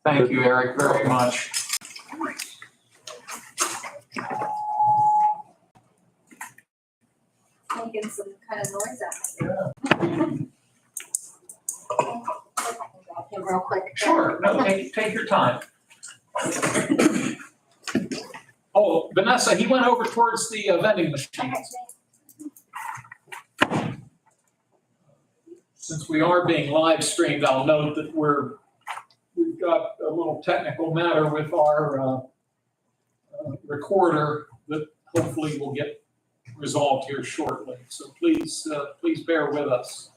Thank you, Eric, very much. Making some kind of noise out there. Okay, real quick. Sure, no, take your time. Oh, Vanessa, he went over towards the vending machine. Okay. Since we are being live streamed, I'll note that we've got a little technical matter with our recorder that hopefully will get resolved here shortly. So please bear with us.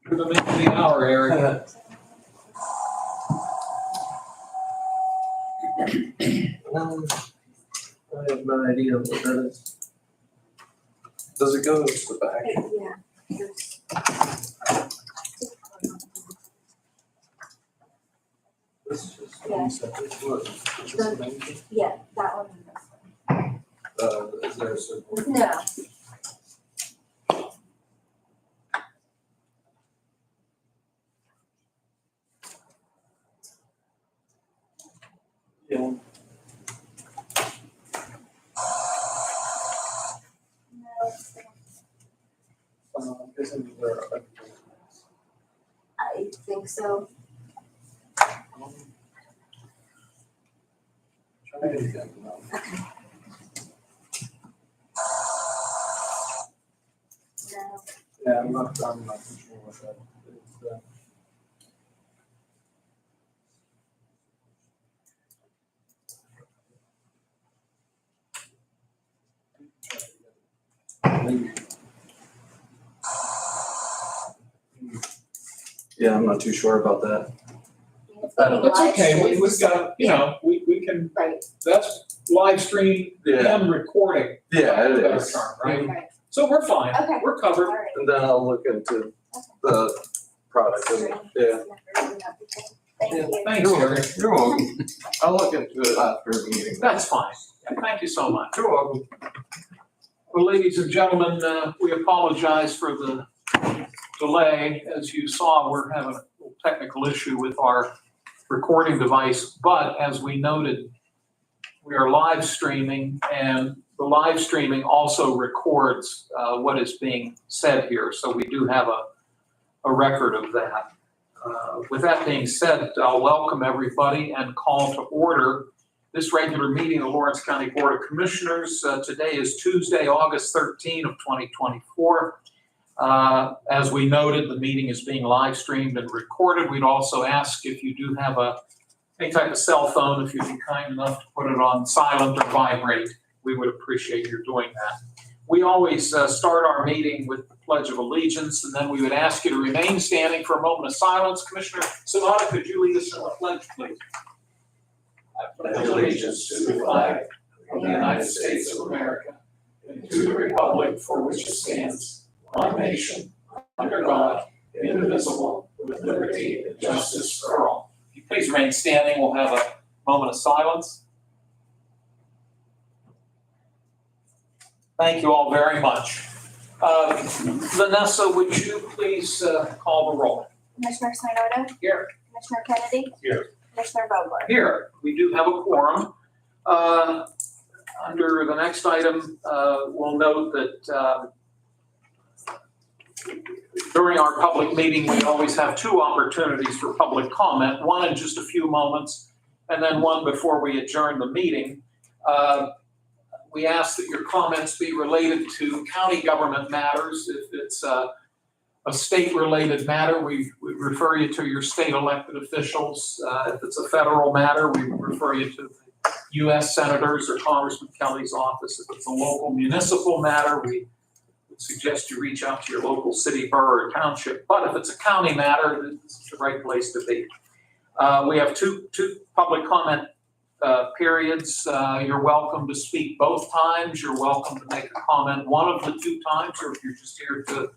You're the man of the hour, Eric. I have no idea what that is. Does it go to the back? Yeah. This is just Yeah. what? Is this the main thing? Yeah, that one and this one. Is there a circle? No. Yeah. No, it's the one. I'm guessing there are. I think so. Try it again. No. No. Yeah, I'm not sure what that is. Yeah, I'm not too sure about that. It's being That's live okay, streamed. we've got, we can, Right, that's live stream and recording. Yeah, it Better is. term, right? right. So we're fine, Okay. we're All covered. right. And then I'll look into the product. Yeah. Thank you. Thanks, Eric. You're welcome. I'll look into it after the meeting. That's fine. Yeah, thank you so much. You're welcome. Well, ladies and gentlemen, we apologize for the delay. As you saw, we're having a little technical issue with our recording device, but as we noted, we are live streaming, and the live streaming also records what is being said here, so we do have a record of that. With that being said, I'll welcome everybody and call to order this regular meeting of the Lawrence County Board of Commissioners. Today is Tuesday, August 13 of 2024. As we noted, the meeting is being live streamed and recorded. We'd also ask if you do have any type of cell phone, if you'd be kind enough to put it on silent or vibrate. We would appreciate your doing that. We always start our meeting with the Pledge of Allegiance, and then we would ask you to remain standing for a moment of silence. Commissioner Sanada, could you lead us in the pledge, please? I pledge allegiance to the flag of the United States of America and to the republic for which it stands, one nation, under God, indivisible, with liberty and justice for all. If you please remain standing, we'll have a moment of silence. Thank you all very much. Vanessa, would you please call the roll? Commissioner Sinata? Here. Commissioner Kennedy? Here. Commissioner Vogler? Here, we do have a quorum. Under the next item, we'll note that during our public meeting, we always have two opportunities for public comment, one in just a few moments, and then one before we adjourn the meeting. We ask that your comments be related to county government matters. If it's a state-related matter, we refer you to your state elected officials. If it's a federal matter, we refer you to the U.S. Senators or Congressman Kelly's office. If it's a local municipal matter, we would suggest you reach out to your local city, borough, or township. But if it's a county matter, this is the right place to be. We have two public comment periods. You're welcome to speak both times. You're welcome to make a comment one of the two times, or if you're just here to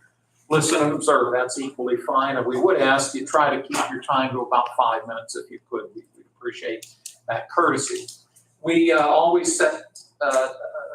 listen and observe, that's equally fine. And we would ask you try to keep your time to about 5 minutes if you could. We'd appreciate that courtesy. We always set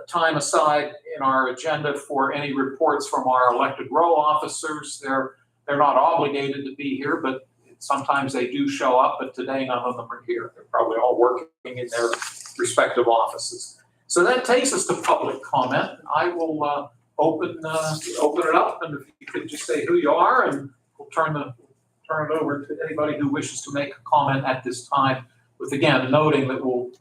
time aside in our agenda for any reports from our elected row officers. They're not obligated to be here, but sometimes they do show up, but today none of them are here. They're probably all working in their respective offices. So that takes us to public comment. I will open it up, and if you could just say who you are, and we'll turn it over to anybody who wishes to make a comment at this time, with again noting that we'll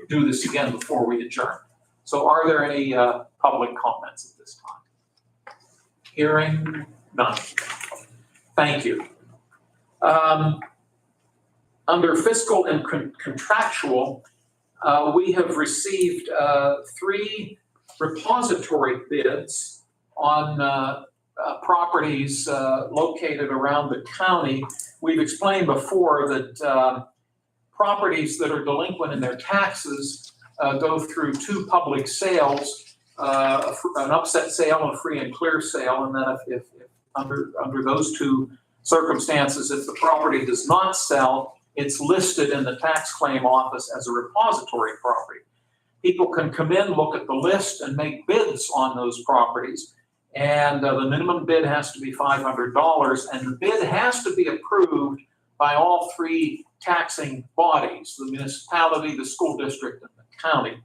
do this again before we adjourn. So are there any public comments at this time? Hearing none. Thank you. Under fiscal and contractual, we have received 3 repository bids on properties located around the county. We've explained before that properties that are delinquent in their taxes go through 2 public sales, an upset sale and a free and clear sale. And then if under those 2 circumstances, if the property does not sell, it's listed in the tax claim office as a repository property. People can come in, look at the list, and make bids on those properties. And the minimum bid has to be $500, and the bid has to be approved by all 3 taxing bodies, the municipality, the school district, and the county.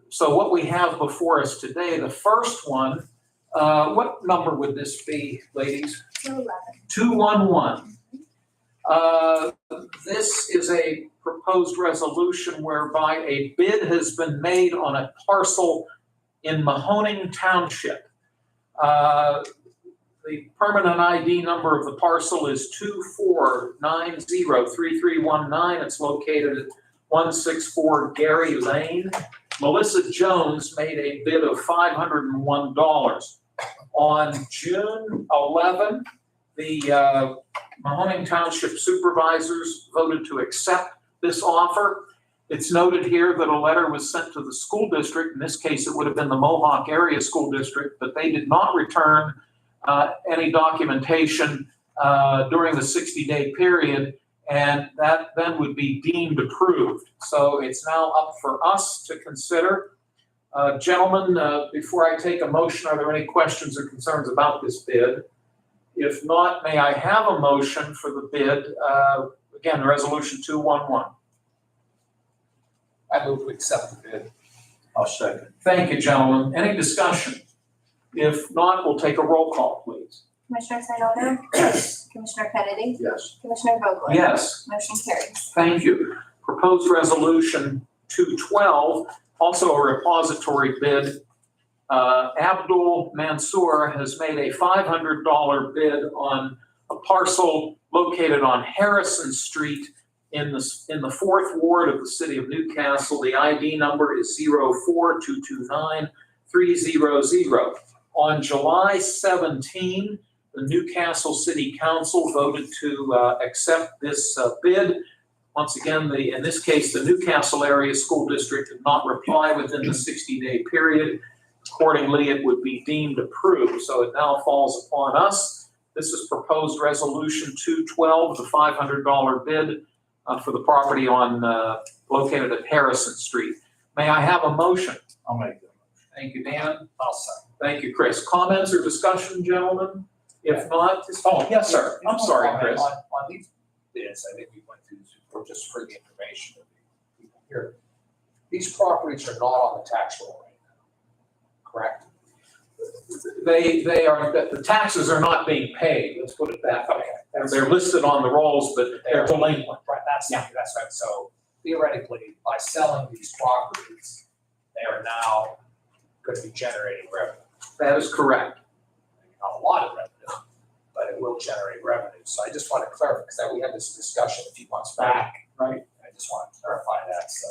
So what we have before us today, the first one, what number would this be, ladies? 211. This is a proposed resolution whereby a bid has been made on a parcel in Mahoning Township. The permanent ID number of the parcel is 24903319. It's located at 164 Gary Lane. Melissa Jones made a bid of $501. On June 11, the Mahoning Township supervisors voted to accept this offer. It's noted here that a letter was sent to the school district. In this case, it would have been the Mohawk Area School District, but they did not return any documentation during the 60-day period, and that then would be deemed approved. So it's now up for us to consider. Gentlemen, before I take a motion, are there any questions or concerns about this bid? If not, may I have a motion for the bid, again, Resolution 211? I move to accept the bid. I'll second. Thank you, gentlemen. Any discussion? If not, we'll take a roll call, please. Commissioner Sinata? Yes. Commissioner Kennedy? Yes. Commissioner Vogler? Yes. Motion carries. Thank you. Proposed Resolution 212, also a repository bid. Abdul Mansour has made a $500 bid on a parcel located on Harrison Street in the 4th Ward of the City of Newcastle. The ID number is 04229-300. On July 17, the Newcastle City Council voted to accept this bid. Once again, in this case, the Newcastle Area School District did not reply within the 60-day period. Accordingly, it would be deemed approved. So it now falls upon us. This is proposed Resolution 212, the $500 bid for the property located at Harrison Street. May I have a motion? I'll make that. Thank you, Dan. I'll second. Thank you, Chris. Comments or discussion, gentlemen? If not, yes, sir. I'm sorry, Chris. On these bids, I think we went through this before, just for the information of the people here. These properties are not on the tax roll right now, correct? They are, the taxes are not being paid, let's put it that way. They're listed on the rolls, but they're delinquent. Right, that's right. So theoretically, by selling these properties, they are now going to be generating revenue. That is correct. Not a lot of revenue, but it will generate revenue. So I just want to clarify, because we had this discussion a few months back. Right. I just want to clarify that. So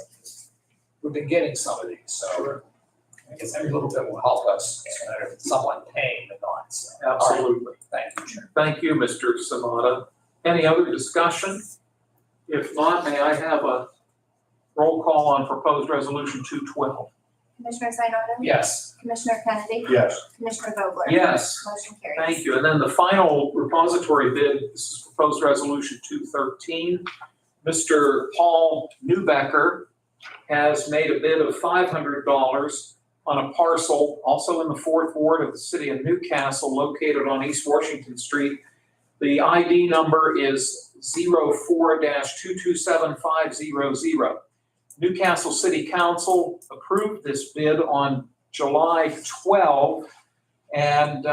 we've been getting some of these, so I guess every little bit will help us, no matter if it's someone paying the not. So, Absolutely. thank you, Chair. Thank you, Mr. Sanada. Any other discussion? If not, may I have a roll call on proposed Resolution 212? Commissioner Sinata? Yes. Commissioner Kennedy? Yes. Commissioner Vogler? Yes. Motion carries. Thank you. And then the final repository bid, this is proposed Resolution 213, Mr. Paul Newbecker has made a bid of $500 on a parcel also in the 4th Ward of the city of Newcastle, located on East Washington Street. The ID number is 04-227500. Newcastle City Council approved this bid on July 12, and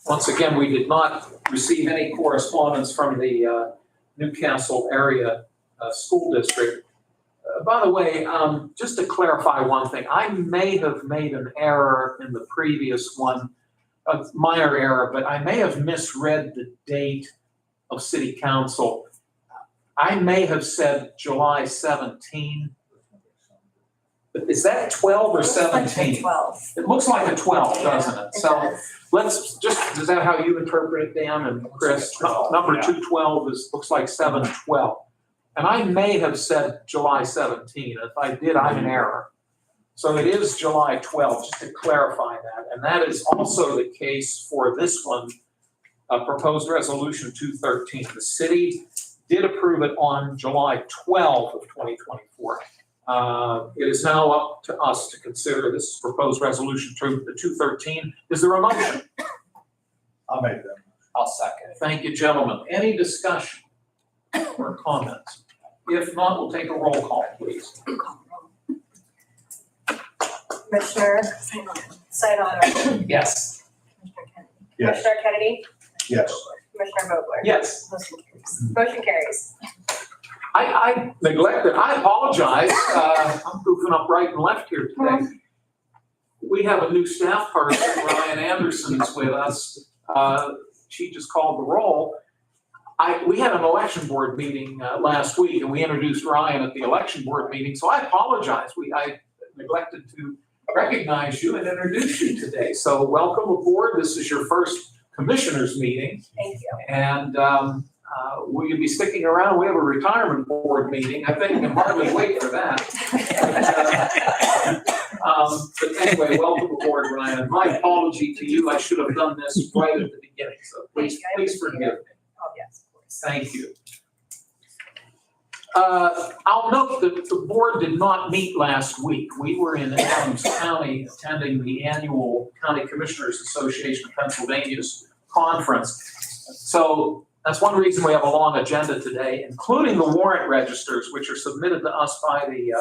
once again, we did not receive any correspondence from the Newcastle area school district. By the way, just to clarify one thing, I may have made an error in the previous one, a minor error, but I may have misread the date of city council. I may have said July 17. But is that 12 or 17? 12. It looks like a 12, doesn't it? It So does. let's just, is that how you interpret it, Dan and Chris? Number 212 looks like 712. And I may have said July 17. If I did, I'm in error. So it is July 12, just to clarify that. And that is also the case for this one, proposed resolution 213. The city did approve it on July 12 of 2024. It is now up to us to consider this proposed resolution to the 213. Is there a motion? I'll make that. I'll second it. Thank you, gentlemen. Any discussion or comments? If not, we'll take a roll call, please. Commissioner Sinata, Yes. Commissioner Kennedy. Yes. Commissioner Kennedy, Yes. Commissioner Vogler. Yes. Motion carries. I neglected, I apologize. I'm goofing up right and left here today. We have a new staff person, Ryan Anderson is with us. She just called the roll. We had an election board meeting last week, and we introduced Ryan at the election board meeting, so I apologize. I neglected to recognize you and introduce you today. So welcome aboard. This is your first commissioners meeting. Thank you. And will you be sticking around? We have a retirement board meeting. I think you can hardly wait for that. But anyway, welcome aboard, Ryan. And my apology to you. I should have done this right at the beginning, so please forgive me. Oh, yes, of course. Thank you. I'll note that the board did not meet last week. We were in Adams County attending the annual County Commissioners Association of Pennsylvania's conference. So that's one reason we have a long agenda today, including the warrant registers, which are submitted to us by the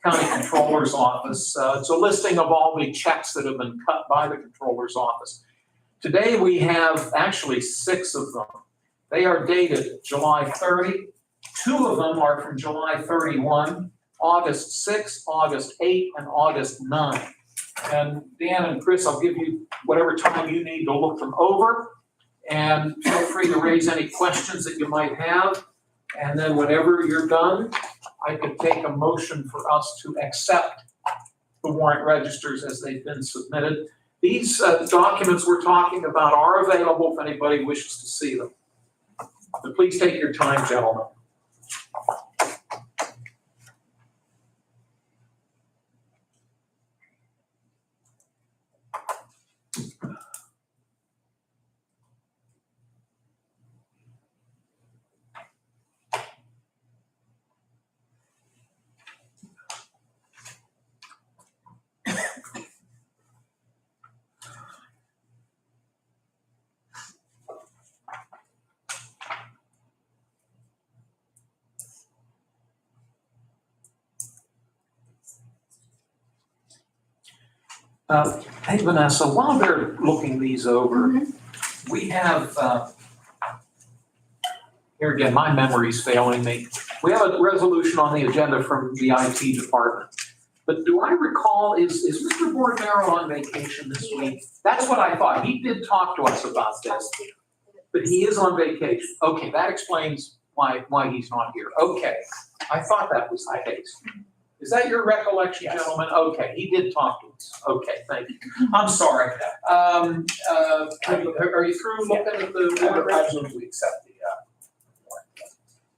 County Controller's Office. It's a listing of all the checks that have been cut by the Controller's Office. Today we have actually 6 of them. They are dated July 30. 2 of them are from July 31, August 6, August 8, and August 9. And Dan and Chris, I'll give you whatever time you need to look them over. And feel free to raise any questions that you might have. And then whenever you're done, I could take a motion for us to accept the warrant registers as they've been submitted. These documents we're talking about are available if anybody wishes to see them. But please take your time, gentlemen. Hey, Vanessa, while they're looking these over, we have, here again, my memory's failing me. We have a resolution on the agenda from the IT department. But do I recall, is Mr. Bordero on vacation this week? That's what I thought. He did talk to us about this, but he is on vacation. Okay, that explains why he's not here. Okay, I thought that was the case. Is that your recollection, Yes. gentlemen? Okay, he did talk to us. Okay, thank you. I'm sorry. Are you through looking at the warrant registers? We accept the warrant.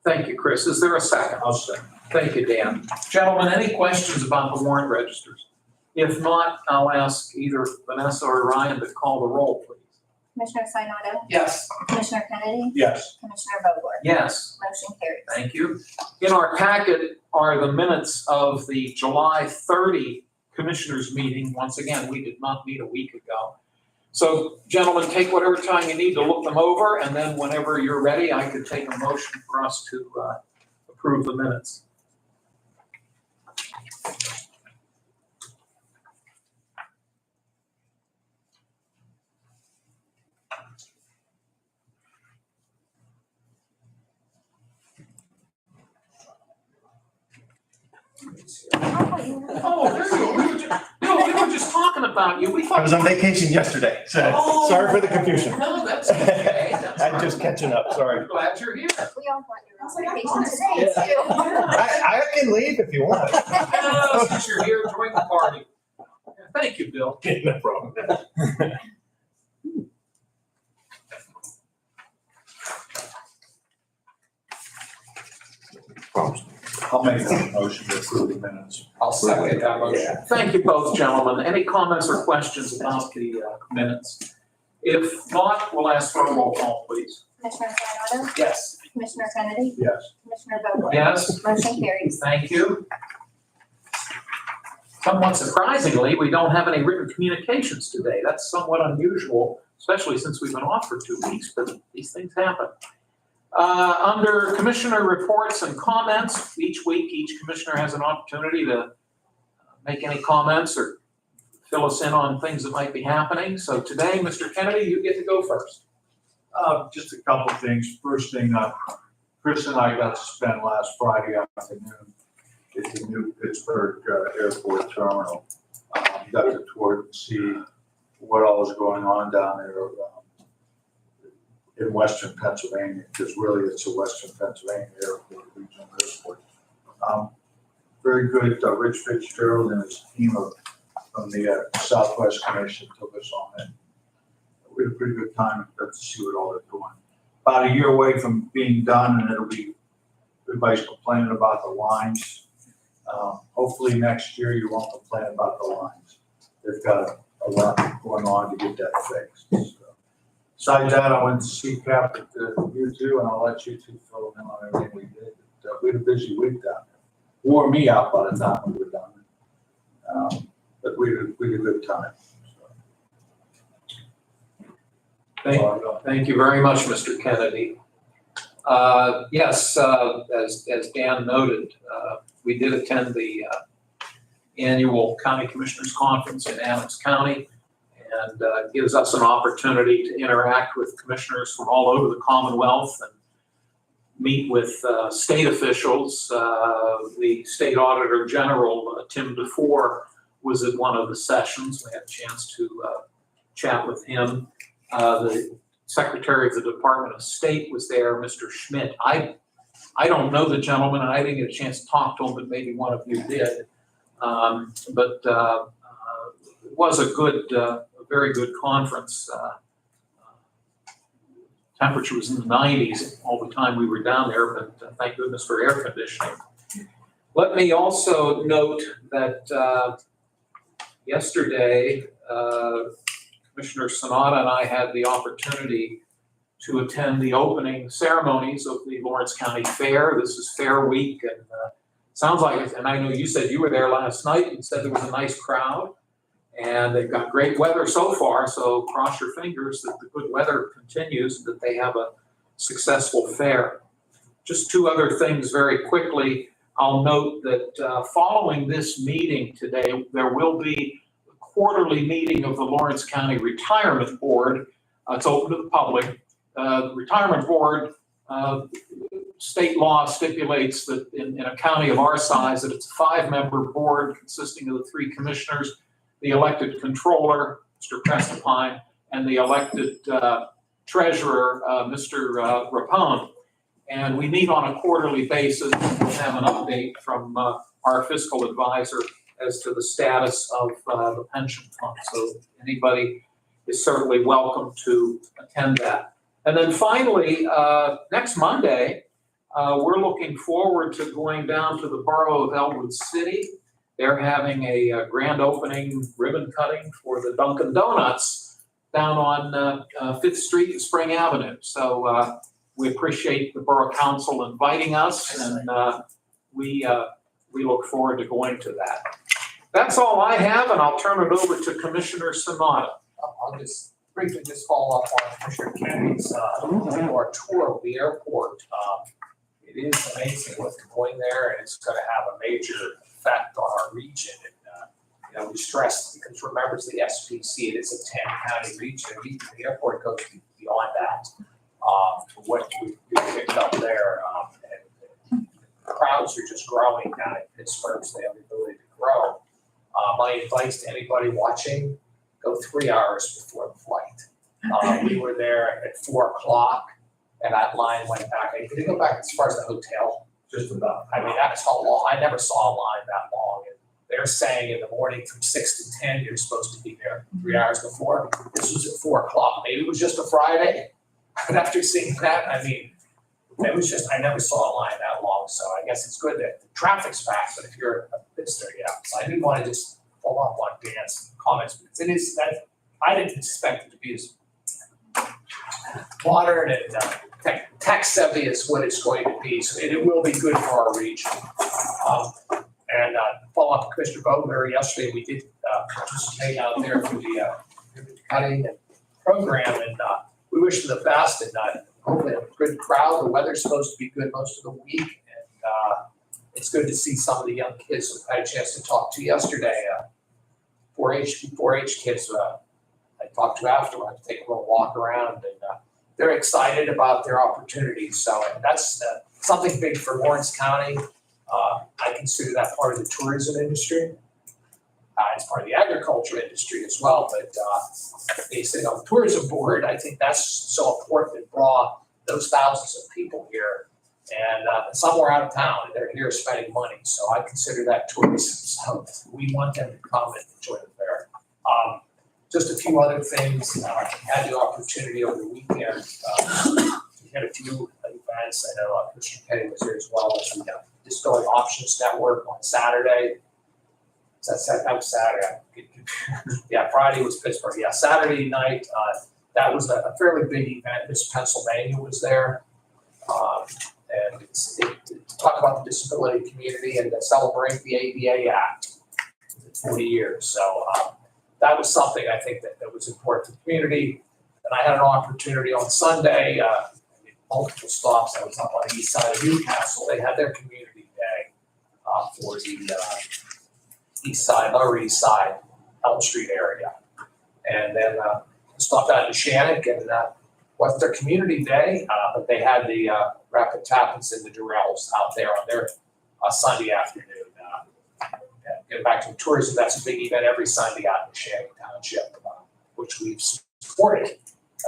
Thank you, Chris. Is there a second? I'll second. Thank you, Dan. Gentlemen, any questions about the warrant registers? If not, I'll ask either Vanessa or Ryan to call the roll, please. Commissioner Sinata, Yes. Commissioner Kennedy, Yes. Commissioner Vogler, Yes. motion carries. Thank you. In our packet are the minutes of the July 30 Commissioners meeting. Once again, we did not meet a week ago. So gentlemen, take whatever time you need to look them over, and then whenever you're ready, I could take a motion for us to approve the minutes. Oh, there you go. We were just talking about you. We I thought. was on vacation yesterday, so Oh, sorry for the confusion. No, that's okay. That's I'm just right. catching up, sorry. I'm glad you're here. We all thought you were on vacation today too. I can leave if you want. Since you're here, join the party. Thank you, Bill. No problem. I'll make a motion to approve the minutes. I'll second that motion. Thank you both, gentlemen. Any comments or questions about the minutes? If not, we'll ask for a roll call, please. Commissioner Sinata, Yes. Commissioner Kennedy, Yes. Commissioner Vogler. Yes? Motion carries. Thank you. Somewhat surprisingly, we don't have any written communications today. That's somewhat unusual, especially since we've been off for 2 weeks, but these things happen. Under commissioner reports and comments, each week, each commissioner has an opportunity to make any comments or fill us in on things that might be happening. So today, Mr. Kennedy, you get to go first. Just a couple of things. First thing, Chris and I got to spend last Friday afternoon at the new Pittsburgh Airport Terminal. Got to tour and see what all is going on down there in Western Pennsylvania, because really it's a Western Pennsylvania airport, regional airport. Very good. Rich Fitzgerald and his team from the Southwest Commission took us on it. We had a pretty good time. Got to see what all they're doing. About a year away from being done, and it'll be, everybody's complaining about the lines. Hopefully next year you won't complain about the lines. They've got a lot going on to get that fixed. So, besides that, I went to CCAP at you two, and I'll let you two fill in on everything we did. We had a busy week down there. Wore me out by the time we were done. But we had a good time. Thank you very much, Mr. Kennedy. Yes, as Dan noted, we did attend the annual County Commissioners Conference in Adams County, and gives us an opportunity to interact with commissioners from all over the Commonwealth and meet with state officials. The State Auditor General, Tim DeFore, was at one of the sessions. We had a chance to chat with him. The Secretary of the Department of State was there, Mr. Schmidt. I don't know the gentleman, and I didn't get a chance to talk to him, but maybe one of you did. But it was a very good conference. Temperature was in the 90s all the time we were down there, but thank goodness for air conditioning. Let me also note that yesterday, Commissioner Sanada and I had the opportunity to attend the opening ceremonies of the Lawrence County Fair. This is Fair Week, and sounds like, and I know you said you were there last night and said there was a nice crowd, and they've got great weather so far, so cross your fingers that the good weather continues and that they have a successful fair. Just two other things very quickly. I'll note that following this meeting today, there will be a quarterly meeting of the Lawrence County Retirement Board. It's open to the public. The Retirement Board, state law stipulates that in a county of our size, that it's a 5-member board consisting of the 3 commissioners, the elected controller, Mr. Prestipine, and the elected treasurer, Mr. Rapone. And we meet on a quarterly basis, and we'll have an update from our fiscal advisor as to the status of the pension fund. So anybody is certainly welcome to attend that. And then finally, next Monday, we're looking forward to going down to the borough of Elwood City. They're having a grand opening ribbon cutting for the Dunkin' Donuts down on Fifth Street and Spring Avenue. So we appreciate the Borough Council inviting us, and we look forward to going to that. That's all I have, and I'll turn it over to Commissioner Sanada. I'll just briefly just follow up on Commissioner Kennedy's, our tour of the airport. It is amazing what's going there, and it's gonna have a major effect on our region. And, we stress, because remember, it's the SPC, it is a 10-county region, and the airport goes beyond that. What we picked up there, and crowds are just growing down in Pittsburgh, so they have the ability to grow. My advice to anybody watching, go 3 hours before the flight. We were there at 4 o'clock, and that line went back. It didn't go back as far as the hotel. Just about. I mean, that's how long. I never saw a line that long. And they're saying in the morning from 6 to 10, you're supposed to be there 3 hours before. This was at 4 o'clock. Maybe it was just a Friday. But after seeing that, I mean, it was just, I never saw a line that long. So I guess it's good that the traffic's back, but if you're a visitor, yeah. So I didn't want to just follow up on Dan's comments, because it is that I didn't expect it to be as modern and tech savvy as what it's going to be. So it will be good for our region. And follow up with Commissioner Vogler, yesterday we did participate out there for the cutting and program, and we wish them the best, and hopefully a good crowd. The weather's supposed to be good most of the week, and it's good to see some of the young kids who I had a chance to talk to yesterday. 4-H kids I talked to afterwards, take a little walk around, and they're excited about their opportunities. So that's something big for Lawrence County. I consider that part of the tourism industry. It's part of the agriculture industry as well, but they sit on the tourism board. I think that's so important to draw those thousands of people here, and some are out of town and they're here spending money. So I consider that tourism. So we want them to come and enjoy the fair. Just a few other things. I had the opportunity over the weekend to hit a few events. I know Commissioner Petty was here as well. As we Distilling Options Network on Saturday. That was Saturday. Yeah, Friday was Pittsburgh. Yeah, Saturday night, that was a fairly big event. Miss Pennsylvania was there. And it's to talk about the disability community and to celebrate the ADA Act. 40 years. So that was something I think that was important to the community. And I had an opportunity on Sunday, multiple stops. I was up on the east side of Newcastle. They had their community day for the east side, Lower East Side, Elm Street area. And then stopped out in Shannick, and wasn't their community day, but they had the Rapid Tappets and the Durrells out there on their Sunday afternoon. Getting back to the tourism, that's a big event every Sunday out in Shannick Township, which we've supported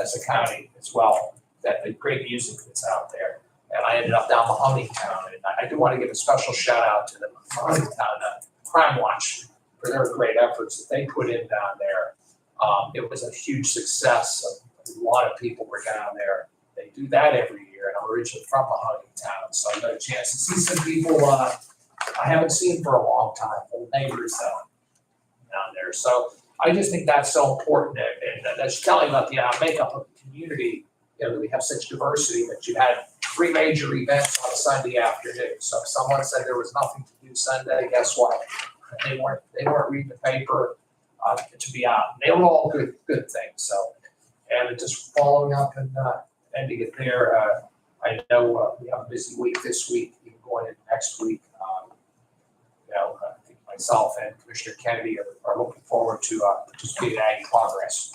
as a county as well. That the great music that's out there. And I ended up down Mahoney Town, and I do want to give a special shout out to the Mahoney Town Crime Watch for their great efforts that they put in down there. It was a huge success. A lot of people were down there. They do that every year, and I'm originally from Mahoney Town, so I got a chance to see some people I haven't seen for a long time, old neighbors down there. So I just think that's so important, and that's telling about the makeup of the community. That we have such diversity that you had 3 major events on a Sunday afternoon. So if someone said there was nothing to do Sunday, guess what? They weren't reading the paper to be out. They were all good things. So, and just following up and ending it there. I know we have a busy week this week, even going into next week. I think myself and Commissioner Kennedy are looking forward to participating in Ag Congress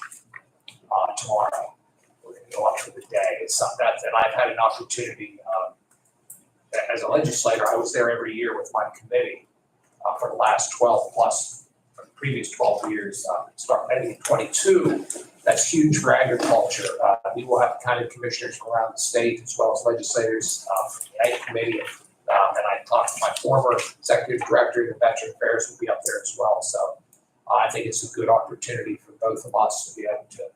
tomorrow. We're going to go up for the day. It's not that, and I've had an opportunity as a legislator. I was there every year with my committee for the last 12 plus, for the previous 12 years. Starting in 22, that's huge for agriculture. We will have county commissioners from around the state as well as legislators from the Ag Committee. And I talked to my former executive director of Veteran Affairs will be up there as well. So I think it's a good opportunity for both of us to be able to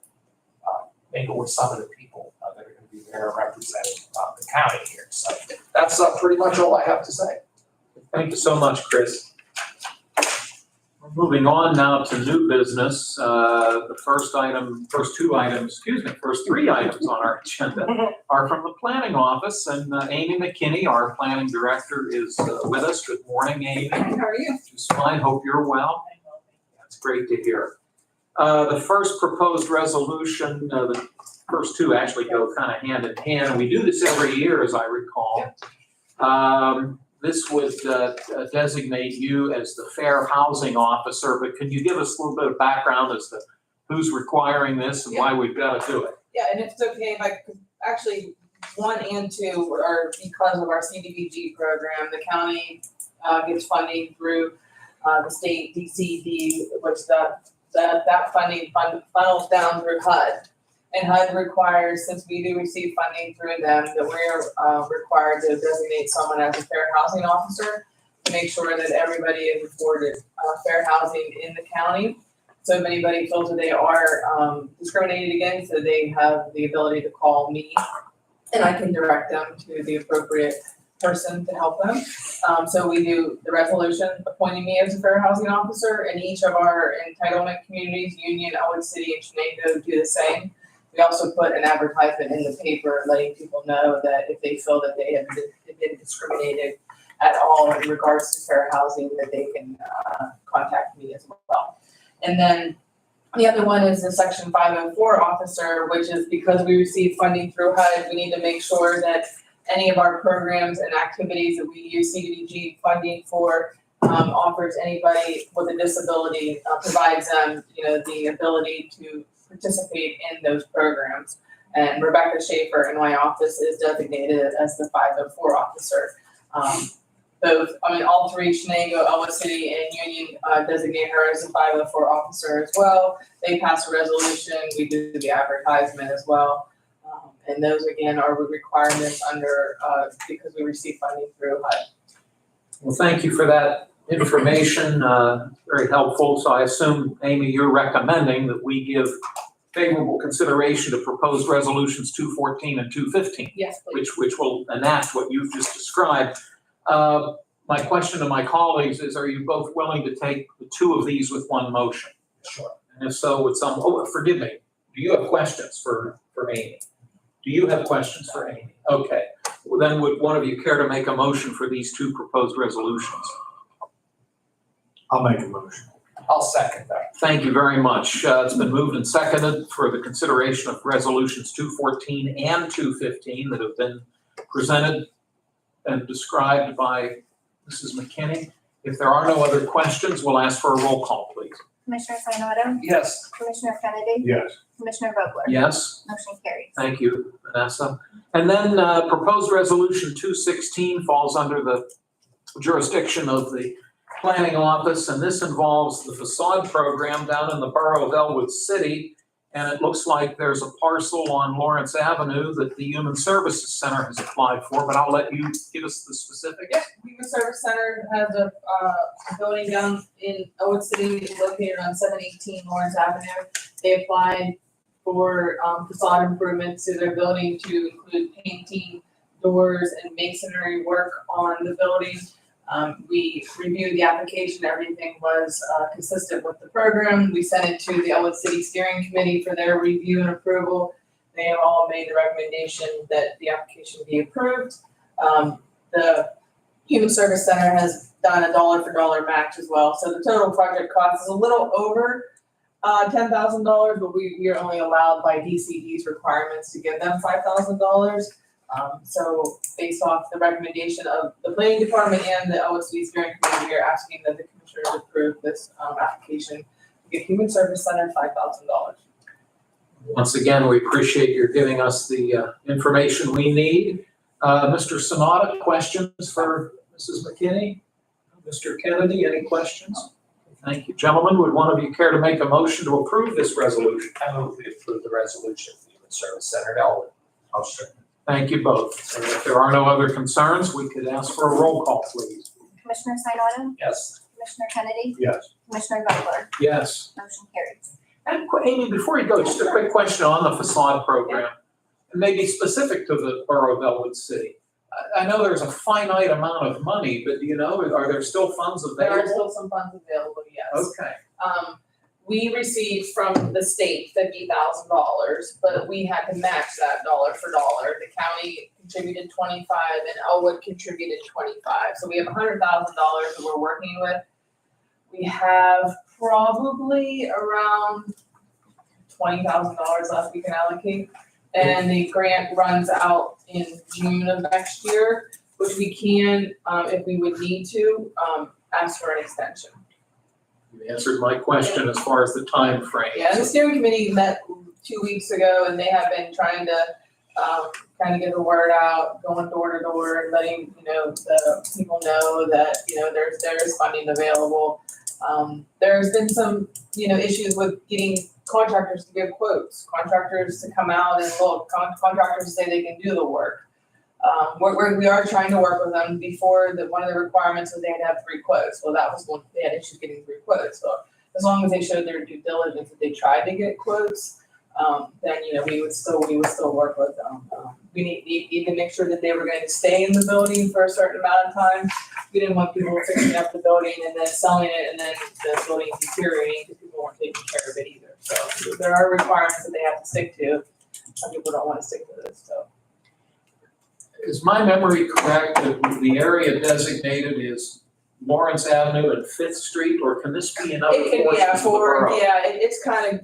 mingle with some of the people that are going to be there representing the county here. So that's pretty much all I have to say. Thank you so much, Chris. Moving on now to new business, the first three items on our agenda are from the planning office, and Amy McKinney, our planning director, is with us. Good morning, Amy. How are you? Just fine, hope you're well. That's great to hear. The first proposed resolution, the first two actually go kind of hand in hand. We do this every year, as I recall. This would designate you as the Fair Housing Officer, but can you give us a little bit of background as to who's requiring this and why we've got to do it? Yeah, and if it's okay, if I could, actually, 1 and 2 are because of our CDBG program. The county gets funding through the state DCD, which that funding funnels down through HUD. And HUD requires, since we do receive funding through them, that we're required to designate someone as a fair housing officer to make sure that everybody is afforded fair housing in the county. So if anybody feels that they are discriminated against, that they have the ability to call me and I can direct them to the appropriate person to help them. So we do the resolution appointing me as a fair housing officer, and each of our entitlement communities, Union, Elwood City, and Shenango, do the same. We also put an advertisement in the paper letting people know that if they feel that they have been discriminated at all in regards to fair housing, that they can contact me as well. And then the other one is the Section 504 officer, which is because we receive funding through HUD, we need to make sure that any of our programs and activities that we use CDBG funding for offers anybody with a disability, provides them, the ability to participate in those programs. And Rebecca Schaefer in my office is designated as the 504 officer. All three, Shenango, Elwood City, and Union designate her as a 504 officer as well. They pass a resolution, we do the advertisement as well. And those again are requirements under, because we receive funding through HUD. Well, thank you for that information, very helpful. So I assume, Amy, you're recommending that we give favorable consideration to proposed resolutions 214 and 215, Yes, please. which will enact what you've just described. My question to my colleagues is, are you both willing to take the two of these with one motion? Sure. And if so, with some, forgive me, do you have questions for Amy? Do you have questions for Amy? Okay. Well, then would one of you care to make a motion for these two proposed resolutions? I'll make a motion. I'll second that. Thank you very much. It's been moved and seconded for the consideration of resolutions 214 and 215 that have been presented and described by Mrs. McKinney. If there are no other questions, we'll ask for a roll call, please. Commissioner Sinata, Yes. Commissioner Kennedy, Yes. Commissioner Vogler? Yes? Motion carries. Thank you, Vanessa. And then proposed resolution 216 falls under the jurisdiction of the planning office, and this involves the facade program down in the borough of Elwood City. And it looks like there's a parcel on Lawrence Avenue that the Human Services Center has applied for, but I'll let you give us the specifics. Yep, Human Service Center has a building down in Elwood City located on 718 Lawrence Avenue. They applied for facade improvements to their building to include painting, doors, and masonry work on the building. We reviewed the application, everything was consistent with the program. We sent it to the Elwood City Steering Committee for their review and approval. They have all made the recommendation that the application be approved. The Human Service Center has done a dollar for dollar match as well. So the total project cost is a little over $10,000, but we are only allowed by DCD's requirements to give them $5,000. So based off the recommendation of the planning department and the Elwood City Steering Committee, we are asking that the commissioners approve this application to give Human Service Center $5,000. Once again, we appreciate your giving us the information we need. Mr. Sanada, questions for Mrs. McKinney? Mr. Kennedy, any questions? Thank you. Gentlemen, would one of you care to make a motion to approve this resolution? I move we approve the resolution for the Human Service Center at Elwood. I'll second. Thank you both. And if there are no other concerns, we could ask for a roll call, please. Commissioner Sinata, Yes. Commissioner Kennedy, Yes. Commissioner Vogler? Yes. Motion carries. And Amy, before you go, just a quick question on the facade program, and maybe specific to the borough of Elwood City. I know there's a finite amount of money, but do you know, are there still funds There are available? still some funds available, yes. Okay, We received from the state $50,000, but we had to match that dollar for dollar. The county contributed 25 and Elwood contributed 25. So we have $100,000 that we're working with. We have probably around $20,000 left we can allocate. And the grant runs out in June of next year, which we can, if we would need to, ask for an extension. you answered my question as far as the time frame. Yeah, the steering committee met 2 weeks ago and they have been trying to kind of get the word out, going door to door and letting, the people know that, there is funding available. There's been some, issues with getting contractors to give quotes, contractors to come out and look, contractors to say they can do the work. We are trying to work with them. Before, one of the requirements was they had to have 3 quotes. Well, that was one, they had issues getting 3 quotes. So as long as they showed their due diligence, that they tried to get quotes, then, we would still work with them. We need to make sure that they were going to stay in the building for a certain amount of time. We didn't want people fixing up the building and then selling it and then the building deteriorating because people weren't taking care of it either. So there are requirements that they have to stick to. Some people don't want to stick to this, so. Is my memory correct that the area designated is Lawrence Avenue and Fifth Street, or can this be in other It can, portions of the borough? it's kind of,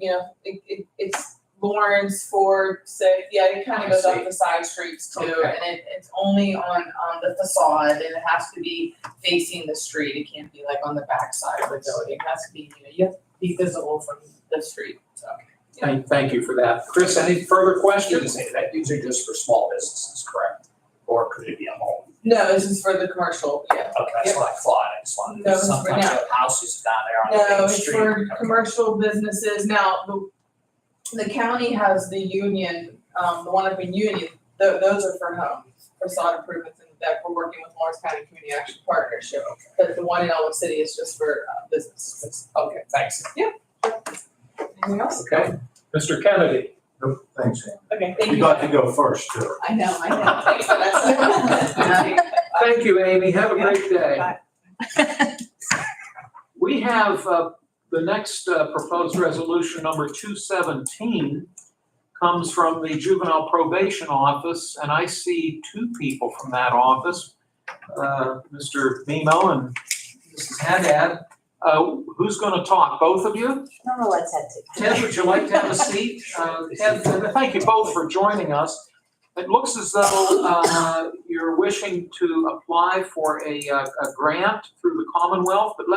it's Lawrence, Ford, it kind of goes up the side streets too. Okay. And it's only on the facade and it has to be facing the street. It can't be like on the back side of the building. It has to be, you have to be visible from the street, so. Thank you for that. Chris, any further You questions? can say that these are just for small businesses, correct? Or could it be a home? No, this is for the commercial, yeah. Okay, that's what I thought, I just wanted, No, it's for sometimes now. you have houses down there on the No, main it's street. for Okay. commercial businesses. Now, the county has the Union, the one up in Union, those are for homes, facade improvements, and that we're working with Lawrence County Community Action Partnership. But the one in Elwood City is just for business. Okay, thanks. Anything else? Okay, Mr. Kennedy. Nope, thanks, Ann. Okay, thank You you. got to go first, too. I know, thanks for that. Thank you, Amy. Have a great day. Bye. We have the next proposed resolution, number 217, comes from the Juvenile Probation Office, and I see 2 people from that office, Mr. Mimo and Mrs. Haddad. Who's going to talk? Both of you? No, let's head to. Ted, would you like to have a seat? Ted, thank you both for joining us. It looks as though you're wishing to apply for a grant through the Commonwealth, but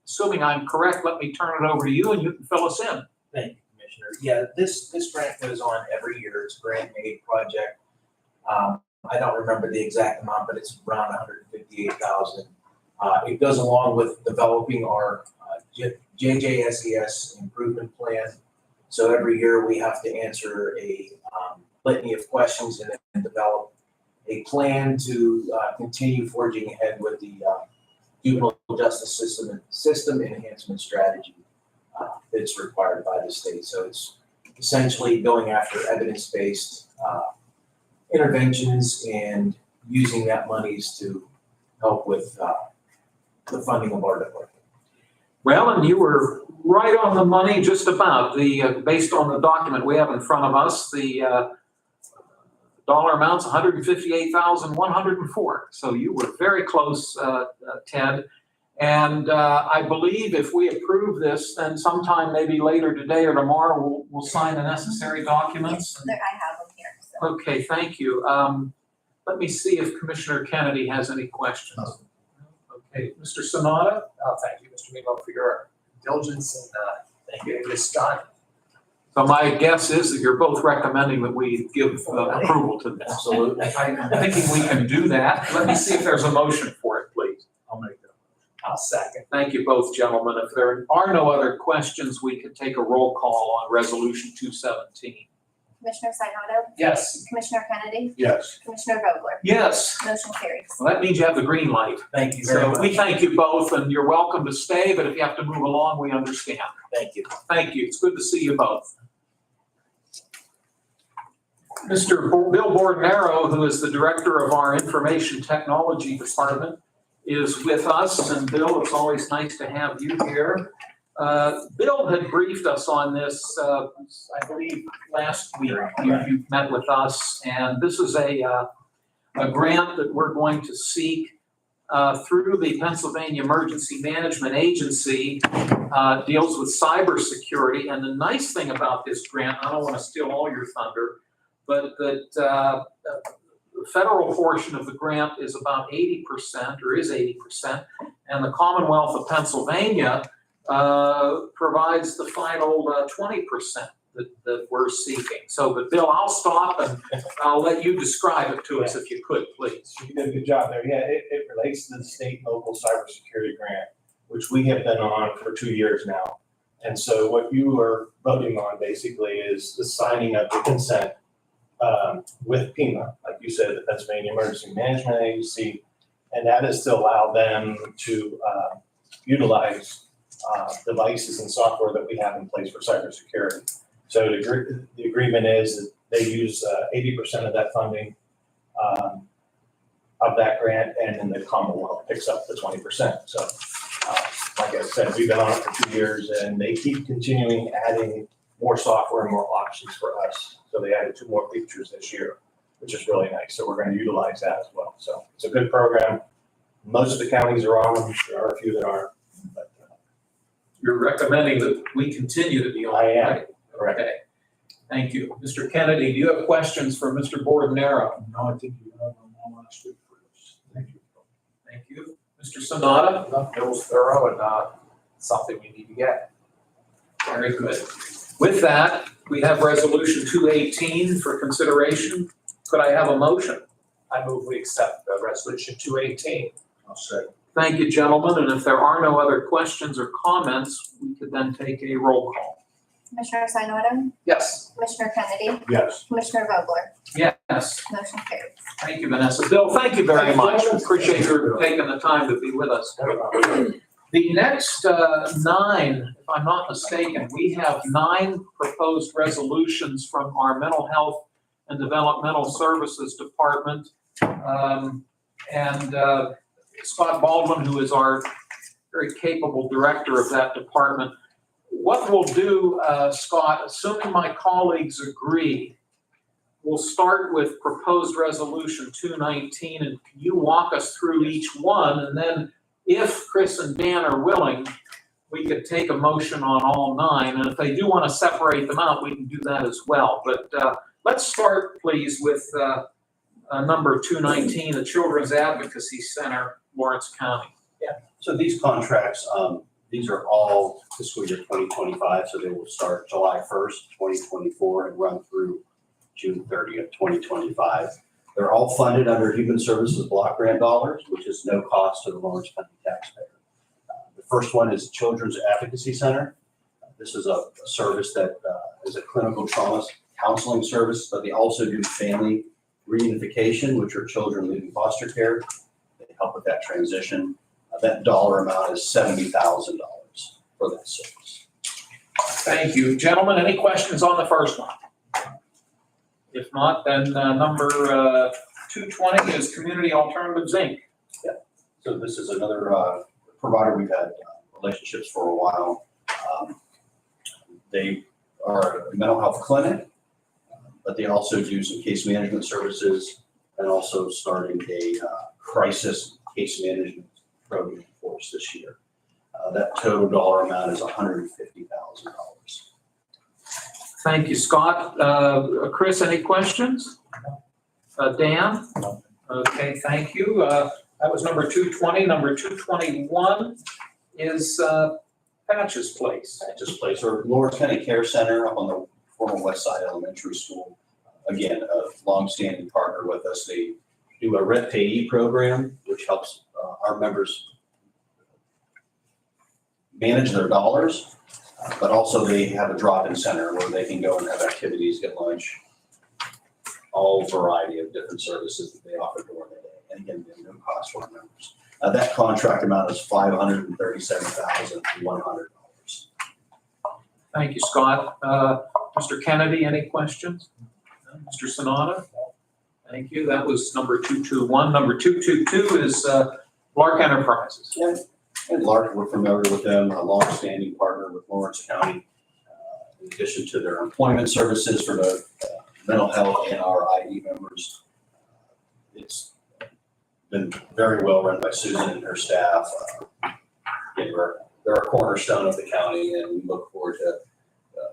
assuming I'm correct, let me turn it over to you and you can fill us in. Thank you, Commissioner. Yeah, this grant goes on every year. It's a grant-made project. I don't remember the exact amount, but it's around $158,000. It goes along with developing our JJSES improvement plan. So every year we have to answer a litany of questions and develop a plan to continue forging ahead with the juvenile justice system enhancement strategy that's required by the state. So it's essentially going after evidence-based interventions and using that monies to help with the funding of our department. Well, and you were right on the money just about. Based on the document we have in front of us, the dollar amount's $158,104. So you were very close, Ted. And I believe if we approve this, then sometime maybe later today or tomorrow, we'll sign the necessary documents. I have them here, so. Okay, thank you. Let me see if Commissioner Kennedy has any questions. Okay, Mr. Sanada? Thank you, Mr. Mimo, for your diligence and getting this done. So my guess is that you're both recommending that we give approval to this. Absolutely. I'm thinking we can do that. Let me see if there's a motion for it, please. I'll make that. I'll second. Thank you both, gentlemen. If there are no other questions, we can take a roll call on Resolution 217. Commissioner Sinata, Yes. Commissioner Kennedy, Yes. Commissioner Vogler, Yes, motion carries. well, that means you have the green light. Thank you very So much. we thank you both, and you're welcome to stay, but if you have to move along, we understand. Thank you. Thank you. It's good to see you both. Mr. Bill Bordenaro, who is the director of our Information Technology Department, is with us. And Bill, it's always nice to have you here. Bill had briefed us on this, I believe, last week. You met with us, and this is a grant that we're going to seek through the Pennsylvania Emergency Management Agency. Deals with cybersecurity. And the nice thing about this grant, I don't want to steal all your thunder, but that the federal portion of the grant is about 80% or is 80%, and the Commonwealth of Pennsylvania provides the final 20% that we're seeking. So, but Bill, I'll stop and I'll let you describe it to us if you could, please. You did a good job there. Yeah, it relates to the state and local cybersecurity grant, which we have been on for 2 years now. And so what you are voting on basically is the signing of the consent with PEMA, like you said, the Pennsylvania Emergency Management Agency, and that is to allow them to utilize devices and software that we have in place for cybersecurity. So the agreement is that they use 80% of that funding of that grant, and then the Commonwealth picks up the 20%. So like I said, we've been on it for 2 years, and they keep continuing adding more software and more options for us. So they added 2 more features this year, which is really nice. So we're going to utilize that as well. So it's a good program. Most of the counties are on them. There are a few that aren't. But, You're recommending that we continue to be on. I am, right? correct. Okay. Thank you. Mr. Kennedy, do you have questions for Mr. Bordenaro? No, I think you have them all last week for this. Thank you. Thank you. Mr. Sonata? Bill's thorough and something you need to get. Very good. With that, we have Resolution 218 for consideration. Could I have a motion? I move we accept Resolution 218. I'll say. Thank you, gentlemen, and if there are no other questions or comments, we could then take a roll call. Commissioner Sinata, Yes. Commissioner Kennedy, Yes. Commissioner Vogler, Yes, motion carries. thank you, Vanessa. Bill, thank you very much. Appreciate your taking the time to be with us. The next 9, if I'm not mistaken, we have 9 proposed resolutions from our Mental Health and Developmental Services Department. And Scott Baldwin, who is our very capable director of that department. What we'll do, Scott, assuming my colleagues agree, we'll start with proposed resolution 219, and can you walk us through each one? And then if Chris and Dan are willing, we could take a motion on all 9. And if they do want to separate them out, we can do that as well. But let's start, please, with number 219, the Children's Advocacy Center, Lawrence County. So these contracts, these are all fiscal year 2025, so they will start July 1st, 2024 and run through June 30th, 2025. They're all funded under Human Services Block Grant dollars, which is no cost to the Lawrence County taxpayer. The first one is Children's Advocacy Center. This is a service that is a clinical trauma counseling service, but they also do family reunification, which are children leaving foster care. They help with that transition. That dollar amount is $70,000 for that service. Thank you. Gentlemen, any questions on the first one? If not, then number 220 is Community Alternatives, Inc. So this is another provider we've had relationships for a while. They are a mental health clinic, but they also do some case management services and also starting a crisis case management program for us this year. That total dollar amount is $150,000. Thank you, Scott. Chris, any questions? Dan? Okay, thank you. That was number 220. Number 221 is Patches Place. Patches Place, or Lawrence County Care Center up on the former West Side Elementary School. Again, a longstanding partner with us. They do a rent payee program, which helps our members manage their dollars, but also they have a drop-in center where they can go and have activities, get lunch, all variety of different services that they offer during the day. And again, no cost for our members. That contract amount is $537,100. Thank you, Scott. Mr. Kennedy, any questions? Mr. Sanada? Thank you. That was number 221. Number 222 is Lark Enterprises. And Lark, we're familiar with them, a longstanding partner with Lawrence County. In addition to their employment services for the mental health and our IE members. It's been very well run by Susan and her staff. They're a cornerstone of the county, and we look forward to